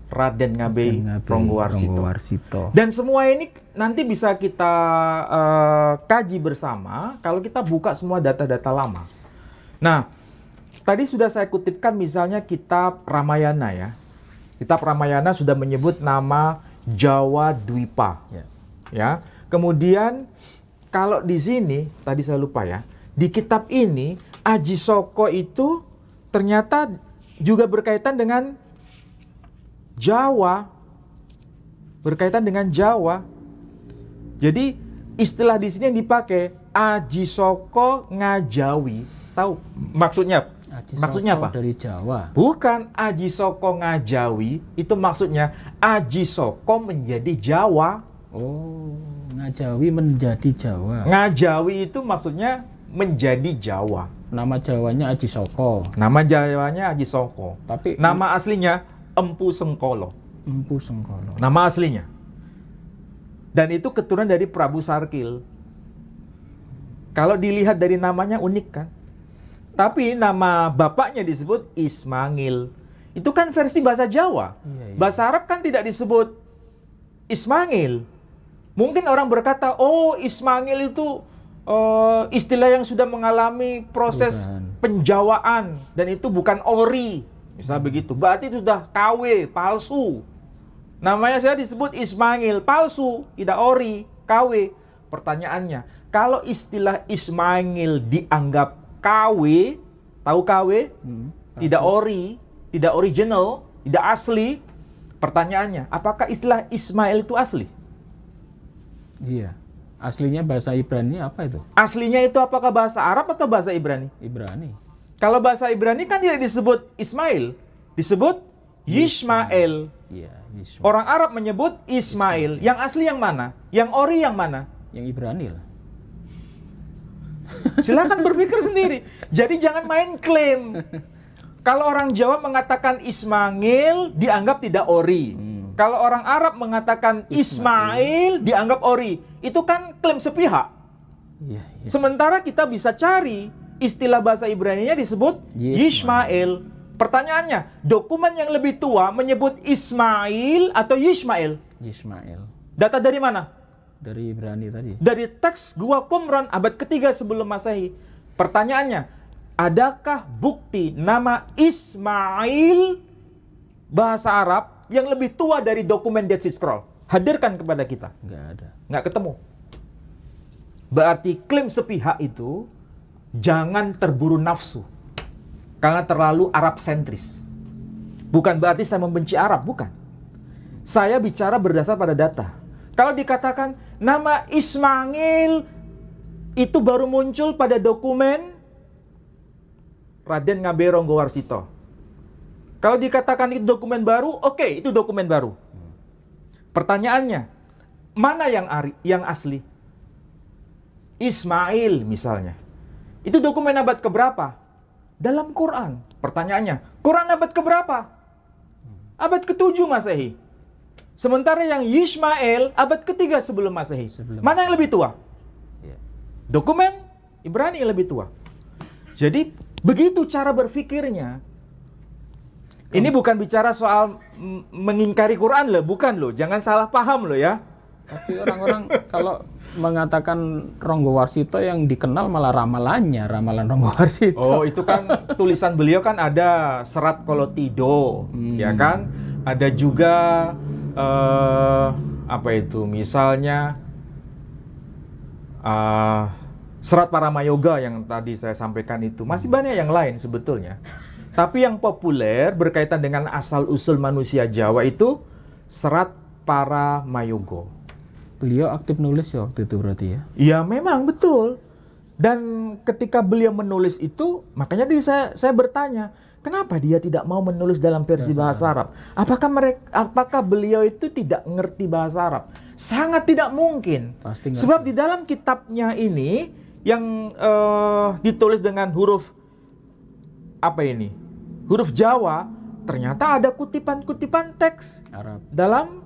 Raden Ngabei Ronggo Warsito. Dan semua ini nanti bisa kita kaji bersama kalau kita buka semua data-data lama. Nah, tadi sudah saya kutipkan misalnya kitab Ramayana ya. Kitab Ramayana sudah menyebut nama Jawa Dwipa. Ya. Ya. Kemudian kalau di sini tadi saya lupa ya, di kitab ini Aji Soko itu ternyata juga berkaitan dengan Jawa. Berkaitan dengan Jawa. Jadi istilah di sini yang dipakai Aji Soko Ngajawi. Tahu maksudnya? Aji Maksudnya Soko apa? dari Jawa. Bukan Aji Soko Ngajawi, itu maksudnya Aji Soko menjadi Jawa. Oh, Ngajawi menjadi Jawa. Ngajawi itu maksudnya menjadi Jawa. Nama Jawanya Aji Soko. Nama Jawanya Aji Soko. Tapi Nama aslinya Empu Sengkolo. Empu Sengkolo. Nama aslinya. Dan itu keturunan dari Prabu Sarkil. Kalau dilihat dari namanya unik kan? Tapi nama bapaknya disebut Ismail. Itu kan versi bahasa Jawa. Iya, iya. Bahasa Arab kan tidak disebut Ismail. Mungkin orang berkata, oh Ismail itu istilah yang sudah mengalami proses Perubahan. penjawaan. Dan itu bukan ori. Misalnya begitu. Berarti itu sudah KW, palsu. Namanya saya disebut Ismail, palsu. Tidak ori, KW. Pertanyaannya, kalau istilah Ismail dianggap KW, tahu KW? Tidak ori, tidak original, tidak asli. Pertanyaannya, apakah istilah Ismail itu asli? Iya. Aslinya bahasa Ibrani apa itu? Aslinya itu apakah bahasa Arab atau bahasa Ibrani? Ibrani. Kalau bahasa Ibrani kan tidak disebut Ismail, disebut Yishmael. Iya, Yisma. Orang Arab menyebut Ismail. Yang asli yang mana? Yang ori yang mana? Yang Ibrani lah. Silakan berpikir sendiri. Jadi jangan main klaim. Kalau orang Jawa mengatakan Ismail, dianggap tidak ori. Kalau orang Arab mengatakan Ismail, dianggap ori. Itu kan klaim sepihak. Iya, iya. Sementara kita bisa cari istilah bahasa Ibrani-nya disebut Yishmael. Pertanyaannya, dokumen yang lebih tua menyebut Ismail atau Yishmael? Ismail. Data dari mana? Dari Ibrani tadi. Dari teks Gua Qumran abad ketiga sebelum Masehi. Pertanyaannya, adakah bukti nama Ismail bahasa Arab yang lebih tua dari dokumen Dead Sea Scroll? Hadirkan kepada kita. Nggak ada. Nggak ketemu. Berarti klaim sepihak itu jangan terburu nafsu. Karena terlalu Arab sentris. Bukan berarti saya membenci Arab, bukan. Saya bicara berdasar pada data. Kalau dikatakan nama Ismail itu baru muncul pada dokumen Raden Ngabero Warsito. Kalau dikatakan itu dokumen baru, oke, itu dokumen baru. Pertanyaannya, mana yang asli? Ismail misalnya. Itu dokumen abad keberapa? Dalam Quran. Pertanyaannya, Quran abad keberapa? Abad ke-7 Masehi. Sementara yang Yishmael abad ke-3 sebelum Masehi. Mana yang lebih tua? Iya. Dokumen Ibrani yang lebih tua. Jadi begitu cara berpikirnya. Ini bukan bicara soal mengingkari Quran loh, bukan loh. Jangan salah paham loh ya. Tapi orang-orang kalau mengatakan Ronggo Warsito yang dikenal malah ramalannya, ramalan Ronggo Warsito. Oh, itu kan tulisan beliau kan ada Serat Kolotido, ya kan? Ada juga apa itu? Misalnya Serat Paramayoga yang tadi saya sampaikan itu. Masih banyak yang lain sebetulnya. Tapi yang populer berkaitan dengan asal-usul manusia Jawa itu Serat Paramayoga. Beliau aktif nulis ya waktu itu berarti ya? Ya memang betul. Dan ketika beliau menulis itu, makanya saya bertanya, kenapa dia tidak mau menulis dalam versi bahasa Arab? Apakah beliau itu tidak mengerti bahasa Arab? Sangat tidak mungkin. Pasti ngerti. Sebab di dalam kitabnya ini yang ditulis dengan huruf apa ini? Huruf Jawa, ternyata ada kutipan-kutipan teks Arab. dalam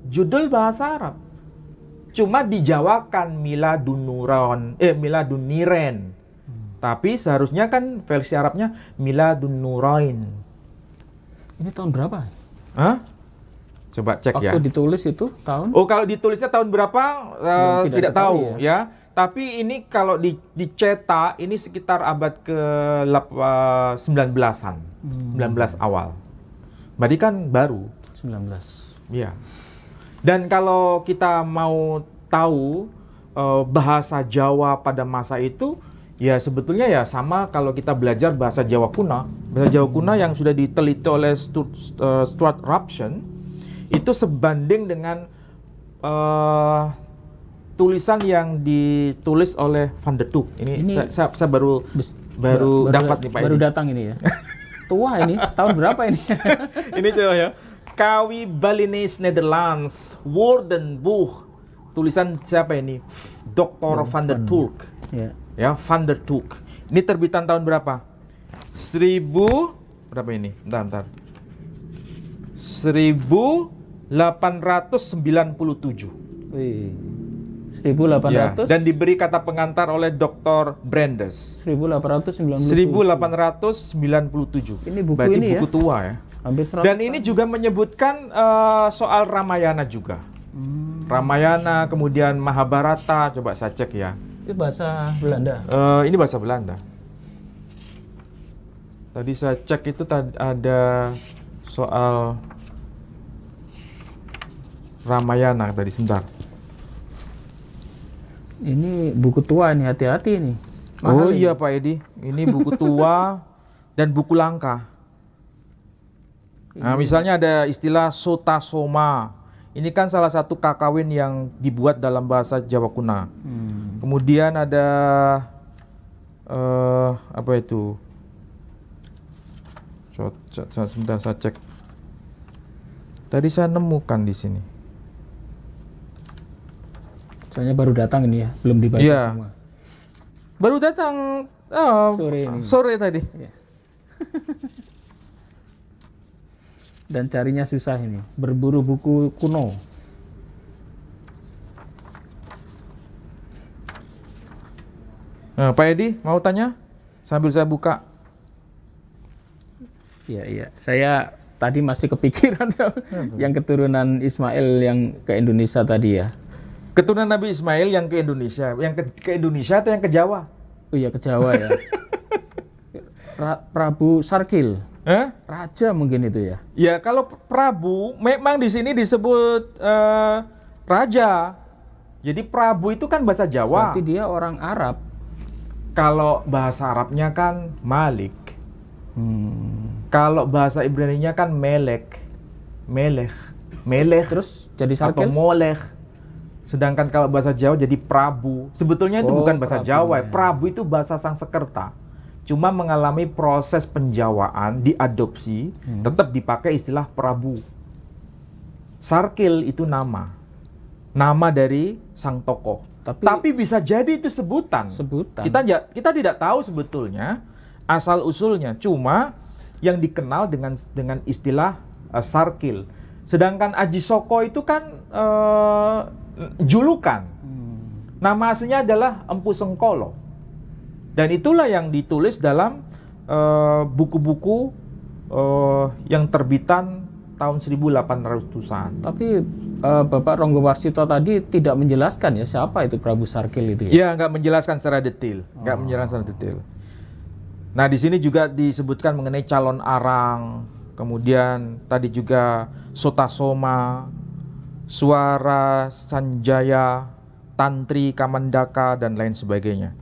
judul bahasa Arab. Cuma dijawakan Miladuniren. Tapi seharusnya kan versi Arabnya Miladunurain. Ini tahun berapa? Hah? Coba cek ya. Waktu ditulis itu tahun? Oh, kalau ditulisnya tahun berapa? Tidak tahu ya. ya. Tapi ini kalau dicetak ini sekitar abad ke 19-an. 19 awal. Berarti kan baru. 19. Iya. Dan kalau kita mau tahu bahasa Jawa pada masa itu, ya sebetulnya ya sama kalau kita belajar bahasa Jawa kuno. Bahasa Jawa kuno yang sudah diteliti oleh Stuart Robson itu sebanding dengan tulisan yang ditulis oleh Van der Tuuk. Ini saya baru dapat nih Pak baru Edi. datang ini ya. Tua ini, tahun berapa ini? Ini tuh ya. Kawi Balinese Netherlands Woordenboek. Tulisan siapa ini? Dr. Van der Tuuk. Ya. Ya, Van der Tuuk. Ini terbitan tahun berapa? Berapa ini? Bentar. 1897. Wih. Ya, 1800 dan diberi kata pengantar oleh Dr. Brandes. 1897. 1897. Ini buku Berarti ini buku ya? tua ya. Hampir 100 Dan ini juga menyebutkan soal Ramayana juga. Ramayana, kemudian Mahabharata. Coba saya cek ya. itu bahasa Belanda. Ini bahasa Belanda. Tadi saya cek itu ada soal Ramayana tadi, sebentar. Ini buku tua ini, hati-hati ini. Oh Mahal iya ini. Pak Edi, ini buku tua dan buku langka. Nah, misalnya ada istilah sota soma. Ini kan salah satu kakawin yang dibuat dalam bahasa Jawa kuno. Kemudian ada apa itu? Sebentar saya cek. Tadi saya nemukan di sini. Soalnya baru datang ini ya, belum dibaca Iya. semua. Baru datang Sore ini. sore tadi. Iya. Dan carinya susah ini, berburu buku kuno. Nah, Pak Edi mau tanya? Sambil saya buka. Iya. Saya tadi masih kepikiran yang keturunan Ismail yang ke Indonesia tadi ya. Keturunan Nabi Ismail yang ke Indonesia, ke Indonesia atau yang ke Jawa? Oh iya, ke Jawa ya. Prabu Sarkil, raja mungkin itu ya. Ya, kalau Prabu memang di sini disebut raja. Jadi Prabu itu kan bahasa Jawa. Berarti dia orang Arab. Kalau bahasa Arabnya kan Malik. Kalau bahasa Ibraninya kan Melek. Terus jadi atau Sarkil? Molek. Sedangkan kalau bahasa Jawa jadi Prabu. Sebetulnya itu bukan bahasa Prabu, Jawa. ya. Prabu itu bahasa Sangsekerta. Cuma mengalami proses penjawaan, diadopsi, tetap dipakai istilah Prabu. Sarkil itu nama dari sang tokoh. Tapi bisa jadi itu sebutan. Kita tidak tahu sebetulnya asal usulnya. Cuma yang dikenal dengan istilah Sarkil. Sedangkan Aji Soko itu kan julukan. Nama aslinya adalah Empu Sengkolo. Dan itulah yang ditulis dalam buku-buku yang terbitan tahun 1800-an. Tapi Bapak Ronggo Warsito tadi tidak menjelaskan ya siapa itu Prabu Sarkil itu ya? Iya, nggak menjelaskan secara detail. Nah, di sini juga disebutkan mengenai calon arang, kemudian tadi juga Sotasoma, Suara Sanjaya, Tantri Kamandaka, dan lain sebagainya.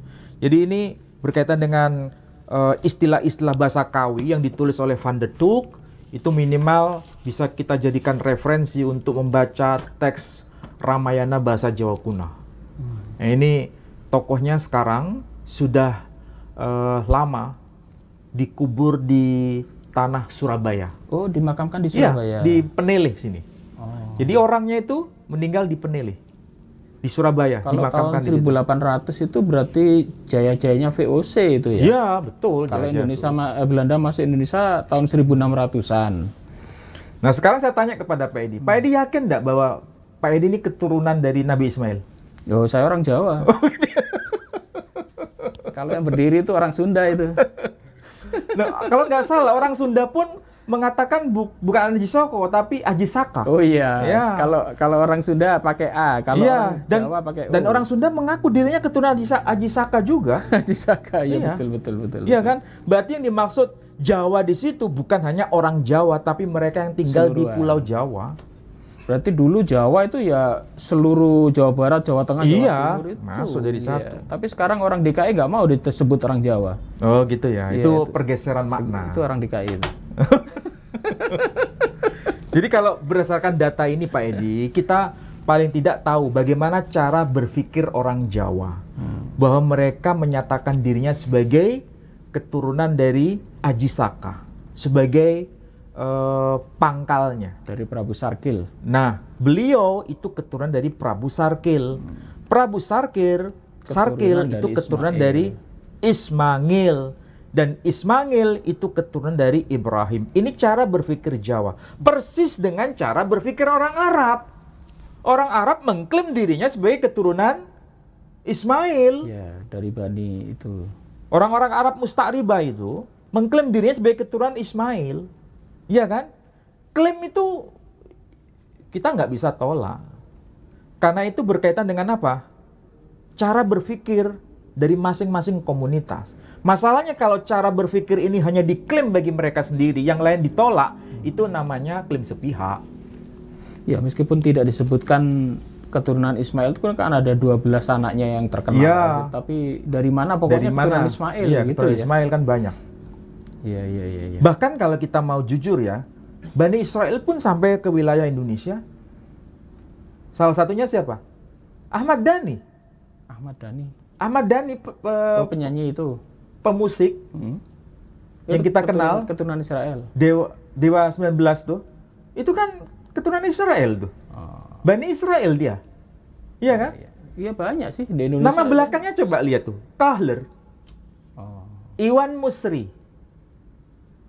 Jadi ini berkaitan dengan istilah-istilah bahasa Kawi yang ditulis oleh Van der Tuuk, itu minimal bisa kita jadikan referensi untuk membaca teks Ramayana bahasa Jawa kuno. Nah, ini tokohnya sekarang sudah lama dikubur di tanah Surabaya. Oh, dimakamkan di Iya, Surabaya. di Peneleh sini. Oh. Jadi orangnya itu meninggal di Peneleh, di Surabaya. Kalau dimakamkan tahun 1800 itu berarti jaya-jayanya VOC itu ya? Iya, betul. Kalau jaya-jaya Indonesia terus. Belanda masuk Indonesia tahun 1600-an. Nah, sekarang saya tanya kepada Pak Edi. Pak Edi yakin enggak bahwa Pak Edi ini keturunan dari Nabi Ismail? Oh, saya orang Jawa. Kalau yang berdiri itu orang Sunda itu. Nah, kalau nggak salah orang Sunda pun mengatakan bukan Aji Soko tapi Aji Saka. Oh iya. Ya. Kalau orang Sunda pakai A, kalau Iya, orang Jawa pakai O. dan orang Sunda mengaku dirinya keturunan Aji Saka juga. Haji Saka, ya Iya. betul. Iya kan? Berarti yang dimaksud Jawa di situ bukan hanya orang Jawa tapi mereka yang tinggal di Keseluruhan. Pulau Jawa. Berarti dulu Jawa itu ya seluruh Jawa Barat, Jawa Tengah, Jawa Iya, Timur itu. masuk jadi Iya. satu. Tapi sekarang orang DKI nggak mau disebut orang Jawa. Oh gitu ya, Iya, itu itu. pergeseran makna. Itu orang DKI itu. Jadi kalau berdasarkan data ini Pak Edi, kita paling tidak tahu bagaimana cara berpikir orang Jawa. Bahwa mereka menyatakan dirinya sebagai keturunan dari Aji Saka, sebagai pangkalnya. Dari Prabu Sarkil. Nah, beliau itu keturunan dari Prabu Sarkil. Prabu Sarkil Keturunan itu dari keturunan Ismail. dari Ismail. Dan Ismail itu keturunan dari Ibrahim. Ini cara berpikir Jawa. Persis dengan cara berpikir orang Arab. Orang Arab mengklaim dirinya sebagai keturunan Ismail. Ya, dari Bani itu. Orang-orang Arab Musta'ribah itu mengklaim dirinya sebagai keturunan Ismail. Iya kan? Klaim itu kita nggak bisa tolak. Karena itu berkaitan dengan apa? Cara berpikir dari masing-masing komunitas. Masalahnya kalau cara berpikir ini hanya diklaim bagi mereka sendiri, yang lain ditolak, itu namanya klaim sepihak. Ya, meskipun tidak disebutkan keturunan Ismail itu kan ada 12 anaknya yang terkenal. Ya. aja. Tapi dari mana pokoknya keturunan Ismail Iya, gitu keturunan ya. Ismail kan banyak. Iya, iya, iya, iya. Bahkan kalau kita mau jujur ya, Bani Israel pun sampai ke wilayah Indonesia. Salah satunya siapa? Ahmad Dhani. Ahmad Dhani. Ahmad Dhani Oh, penyanyi itu. pemusik Hmm. yang Itu kita kenal, keturunan Israel. Dewa 19 tuh. Itu kan keturunan Israel tuh. Oh. Bani Israel dia. Iya kan? Iya. Iya, banyak sih di Indonesia. Nama belakangnya coba lihat tuh. Kahler, Oh. Iwan Musri.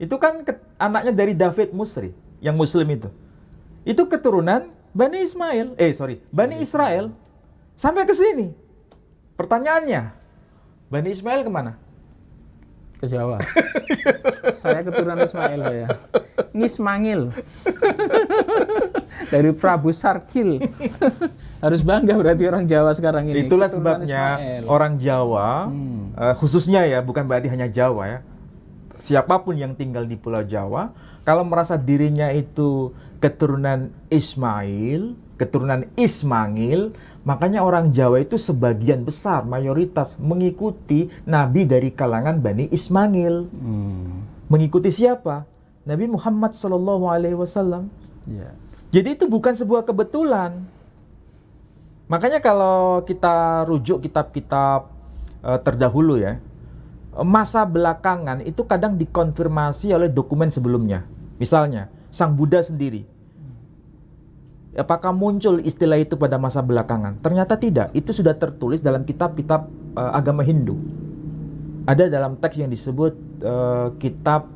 Itu kan anaknya dari David Musri, yang Muslim itu. Itu keturunan Bani Ismail. Bani Israel. Sampai ke sini. Pertanyaannya, Bani Ismail kemana? Ke Jawa. Saya keturunan Ismail ya. Ngismangil. Dari Prabu Sarkil. Harus bangga berarti orang Jawa sekarang ini. Itulah Keturunan sebabnya Ismail. orang Jawa, khususnya ya, bukan berarti hanya Jawa ya. Siapapun yang tinggal di Pulau Jawa, kalau merasa dirinya itu keturunan Ismail, keturunan Ismangil, makanya orang Jawa itu sebagian besar, mayoritas mengikuti Nabi dari kalangan Bani Ismangil. Mengikuti siapa? Nabi Muhammad SAW. Iya. Jadi itu bukan sebuah kebetulan. Makanya kalau kita rujuk kitab-kitab terdahulu ya, masa belakangan itu kadang dikonfirmasi oleh dokumen sebelumnya. Misalnya, Sang Buddha sendiri. Apakah muncul istilah itu pada masa belakangan? Ternyata tidak. Itu sudah tertulis dalam kitab-kitab agama Hindu. Ada dalam teks yang disebut kitab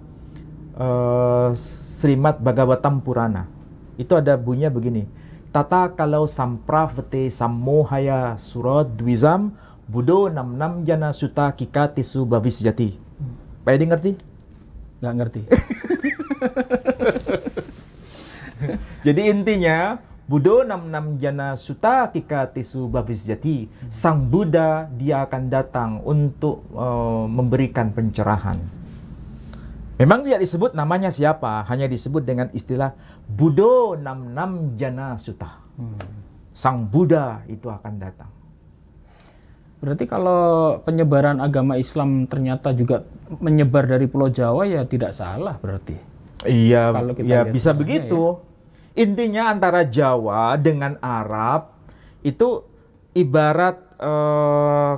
Srimad Bhagavatam Purana. Itu ada bunyinya begini. Tata kalau sampravete sammohaya surat dwizam Budo nam jana suta kika tisu bavisjati. Pak Edi ngerti? Nggak ngerti. Jadi intinya Budo nam jana suta kika tisu bavisjati. Sang Buddha dia akan datang untuk memberikan pencerahan. Memang tidak disebut namanya siapa, hanya disebut dengan istilah Budo nam jana suta. Sang Buddha itu akan datang. Berarti kalau penyebaran agama Islam ternyata juga menyebar dari Pulau Jawa ya tidak salah berarti. Iya, Kalau kita ya lihat bisa sebenarnya begitu. Intinya antara Jawa dengan Arab itu ibarat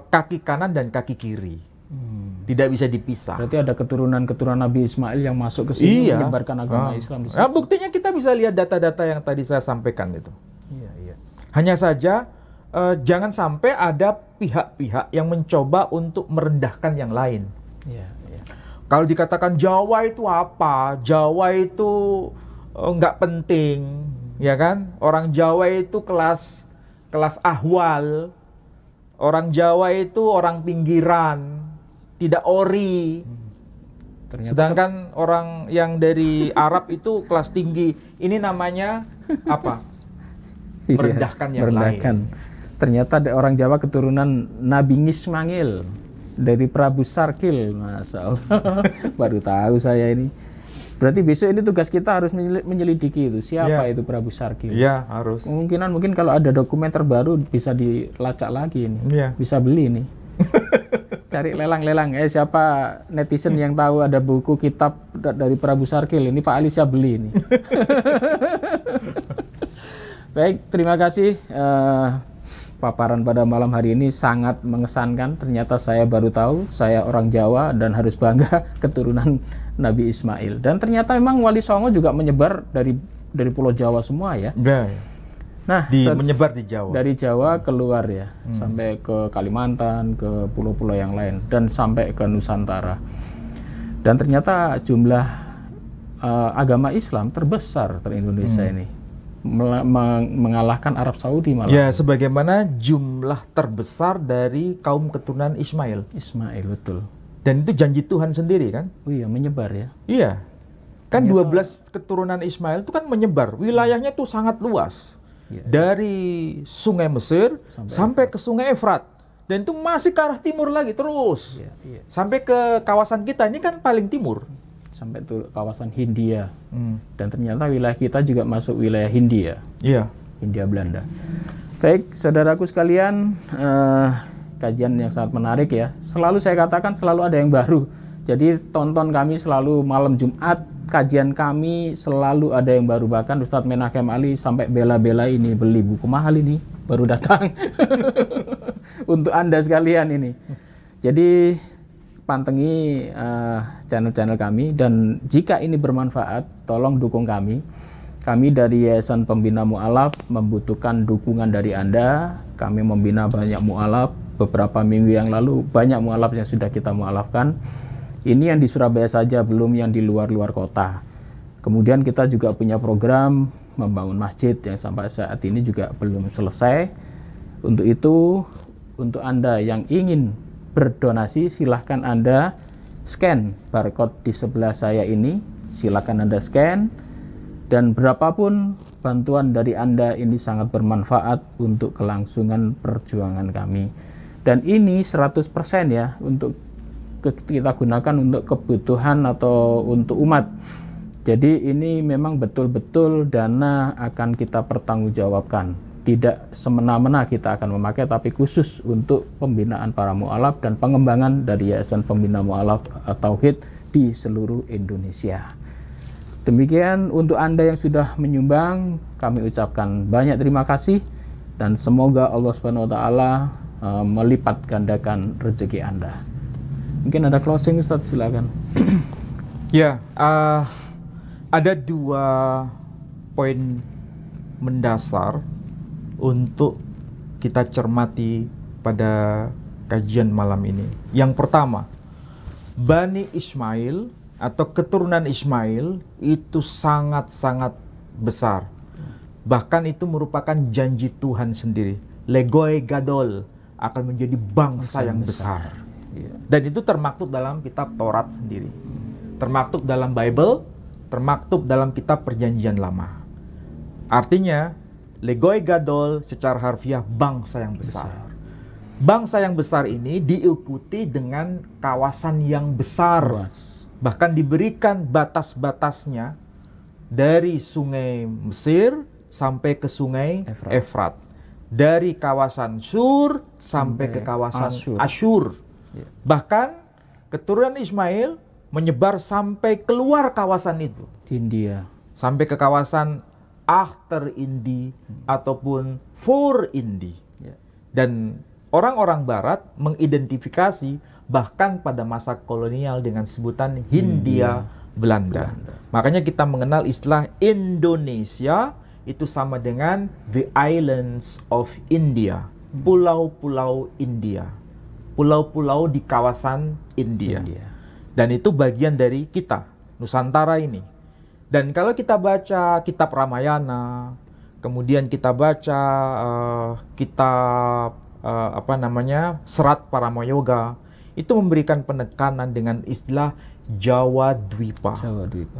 kaki kanan dan kaki kiri. Tidak bisa dipisah. Berarti ada keturunan-keturunan Nabi Ismail yang masuk ke sini Iya. menyebarkan agama Islam di sini. Nah, buktinya kita bisa lihat data-data yang tadi saya sampaikan itu. Iya, iya. Hanya saja jangan sampai ada pihak-pihak yang mencoba untuk merendahkan yang lain. Iya, iya. Kalau dikatakan Jawa itu apa? Jawa itu nggak penting, ya kan? Orang Jawa itu kelas ahwal. Orang Jawa itu orang pinggiran, tidak ori. Ternyata Sedangkan orang yang dari Arab itu kelas tinggi. Ini namanya apa? iya, Merendahkan yang merendahkan. Ternyata ada orang Jawa keturunan Nabi Ngismangil dari Prabu Sarkil. Masya Allah. Baru tahu saya ini. Berarti besok ini tugas kita harus menyelidiki itu siapa Ya. itu Prabu Sarkil. Iya, harus. Mungkin kalau ada dokumen terbaru bisa dilacak lagi ini. Iya. Bisa beli nih. Cari lelang-lelang. Siapa netizen yang tahu ada buku kitab dari Prabu Sarkil ini Pak Ali siap beli ini. Baik, terima kasih. Paparan pada malam hari ini sangat mengesankan. Ternyata saya baru tahu saya orang Jawa dan harus bangga keturunan Nabi Ismail. Dan ternyata memang Wali Songo juga menyebar dari Pulau Jawa semua ya. Ya. Nah, Menyebar di Jawa. dari Jawa keluar ya, sampai ke Kalimantan, ke pulau-pulau yang lain, dan sampai ke Nusantara. Dan ternyata jumlah agama Islam terbesar di Indonesia ini, mengalahkan Arab Saudi malah. Ya, sebagaimana jumlah terbesar dari kaum keturunan Ismail. Ismail, betul. Dan itu janji Tuhan sendiri kan? Oh iya, menyebar ya. Iya. Kan 12 keturunan Ismail itu kan menyebar. Wilayahnya itu sangat luas. Iya. Dari Sungai Mesir sampai ke Sungai Efrat. Dan itu masih ke arah timur lagi terus. Iya, iya. Sampai ke kawasan kita, ini kan paling timur. Sampai ke kawasan Hindia. Dan ternyata wilayah kita juga masuk wilayah Hindia. Iya. Hindia Belanda. Baik, saudaraku sekalian, kajian yang sangat menarik ya. Selalu saya katakan selalu ada yang baru. Jadi tonton kami selalu malam Jumat, kajian kami selalu ada yang baru. Bahkan Ustadz Menahem Ali sampai bela-bela ini beli buku mahal ini baru datang untuk Anda sekalian ini. Jadi pantengi channel-channel kami, dan jika ini bermanfaat tolong dukung kami. Kami dari Yayasan Pembina Mu'alaf membutuhkan dukungan dari Anda. Kami membina banyak mu'alaf. Beberapa minggu yang lalu banyak mu'alaf yang sudah kita mu'alafkan. Ini yang di Surabaya saja, belum yang di luar-luar kota. Kemudian kita juga punya program membangun masjid yang sampai saat ini juga belum selesai. Untuk itu, untuk Anda yang ingin berdonasi, silahkan Anda scan barcode di sebelah saya ini. Silahkan Anda scan. Dan berapapun bantuan dari Anda ini sangat bermanfaat untuk kelangsungan perjuangan kami. Dan ini 100% ya untuk kita gunakan untuk kebutuhan atau untuk umat. Jadi ini memang betul-betul dana akan kita pertanggungjawabkan. Tidak semena-mena kita akan memakai, tapi khusus untuk pembinaan para mu'alaf dan pengembangan dari Yayasan Pembina Mu'alaf Tauhid di seluruh Indonesia. Demikian untuk Anda yang sudah menyumbang, kami ucapkan banyak terima kasih dan semoga Allah Subhanahu wa taala melipat gandakan rezeki Anda. Mungkin ada closing Ustaz, silakan. Ya, ada 2 poin mendasar untuk kita cermati pada kajian malam ini. Yang pertama, Bani Ismail atau keturunan Ismail itu sangat-sangat besar. Bahkan itu merupakan janji Tuhan sendiri. Legoi Gadol akan menjadi bangsa yang besar. Dan itu termaktub dalam kitab Taurat sendiri. Termaktub dalam Bible, termaktub dalam kitab Perjanjian Lama. Artinya, Legoi Gadol secara harfiah bangsa yang besar. Bangsa yang besar ini diikuti dengan kawasan yang besar. Bahkan diberikan batas-batasnya dari sungai Mesir sampai ke sungai Efrat. Dari kawasan Sur sampai ke kawasan Asyur. Bahkan keturunan Ismail menyebar sampai keluar kawasan itu. India. Sampai ke kawasan Akhtar Indi ataupun For Indi. Dan orang-orang Barat mengidentifikasi bahkan pada masa kolonial dengan sebutan Hindia Belanda. Makanya kita mengenal istilah Indonesia itu sama dengan the islands of India, pulau-pulau India, pulau-pulau di kawasan India. Dan itu bagian dari kita, Nusantara ini. Dan kalau kita baca kitab Ramayana, kemudian kita baca kitab Serat Paramayoga, itu memberikan penekanan dengan istilah Jawa Dwipa,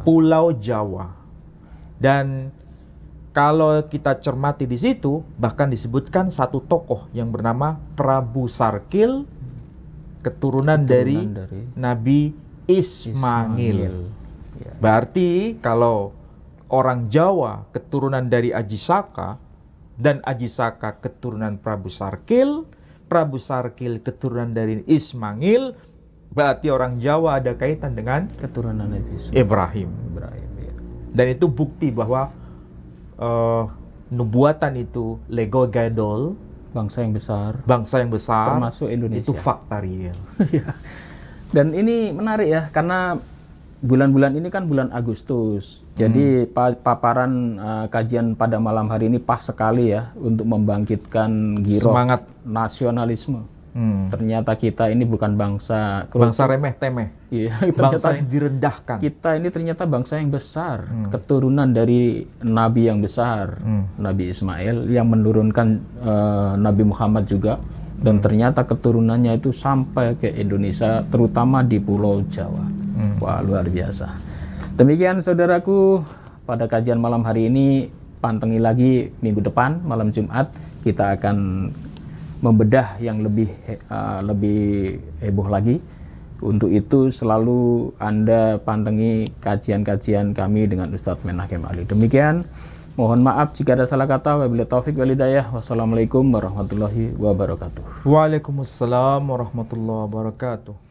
Pulau Jawa. Dan kalau kita cermati di situ, bahkan disebutkan satu tokoh yang bernama Prabu Sarkil, keturunan dari Nabi Ismail. Ya. Berarti kalau orang Jawa keturunan dari Aji Saka dan Aji Saka keturunan Prabu Sarkil keturunan dari Ismail, berarti orang Jawa ada kaitan dengan Keturunan Nabi Ibrahim. Ya. Dan itu bukti bahwa nubuatan itu Lego Gadol, Bangsa yang besar, termasuk Indonesia. itu fakta real. Dan ini menarik ya, karena bulan-bulan ini kan bulan Agustus. Jadi paparan kajian pada malam hari ini pas sekali ya untuk membangkitkan giroh Semangat nasionalisme. Ternyata kita ini bukan bangsa remeh-temeh. Iya, Bangsa yang direndahkan. Kita ini ternyata bangsa yang besar, keturunan dari Nabi yang besar, Nabi Ismail yang menurunkan Nabi Muhammad juga. Dan ternyata keturunannya itu sampai ke Indonesia, terutama di Pulau Jawa. Wah, luar biasa. Demikian saudaraku, pada kajian malam hari ini, pantengi lagi minggu depan, malam Jumat, kita akan membedah yang lebih heboh lagi. Untuk itu selalu Anda pantengi kajian-kajian kami dengan Ustadz Menahem Ali. Demikian, mohon maaf jika ada salah kata. Wabillahi taufik wal hidayah. Wassalamualaikum warahmatullahi wabarakatuh. Waalaikumsalam warahmatullahi wabarakatuh.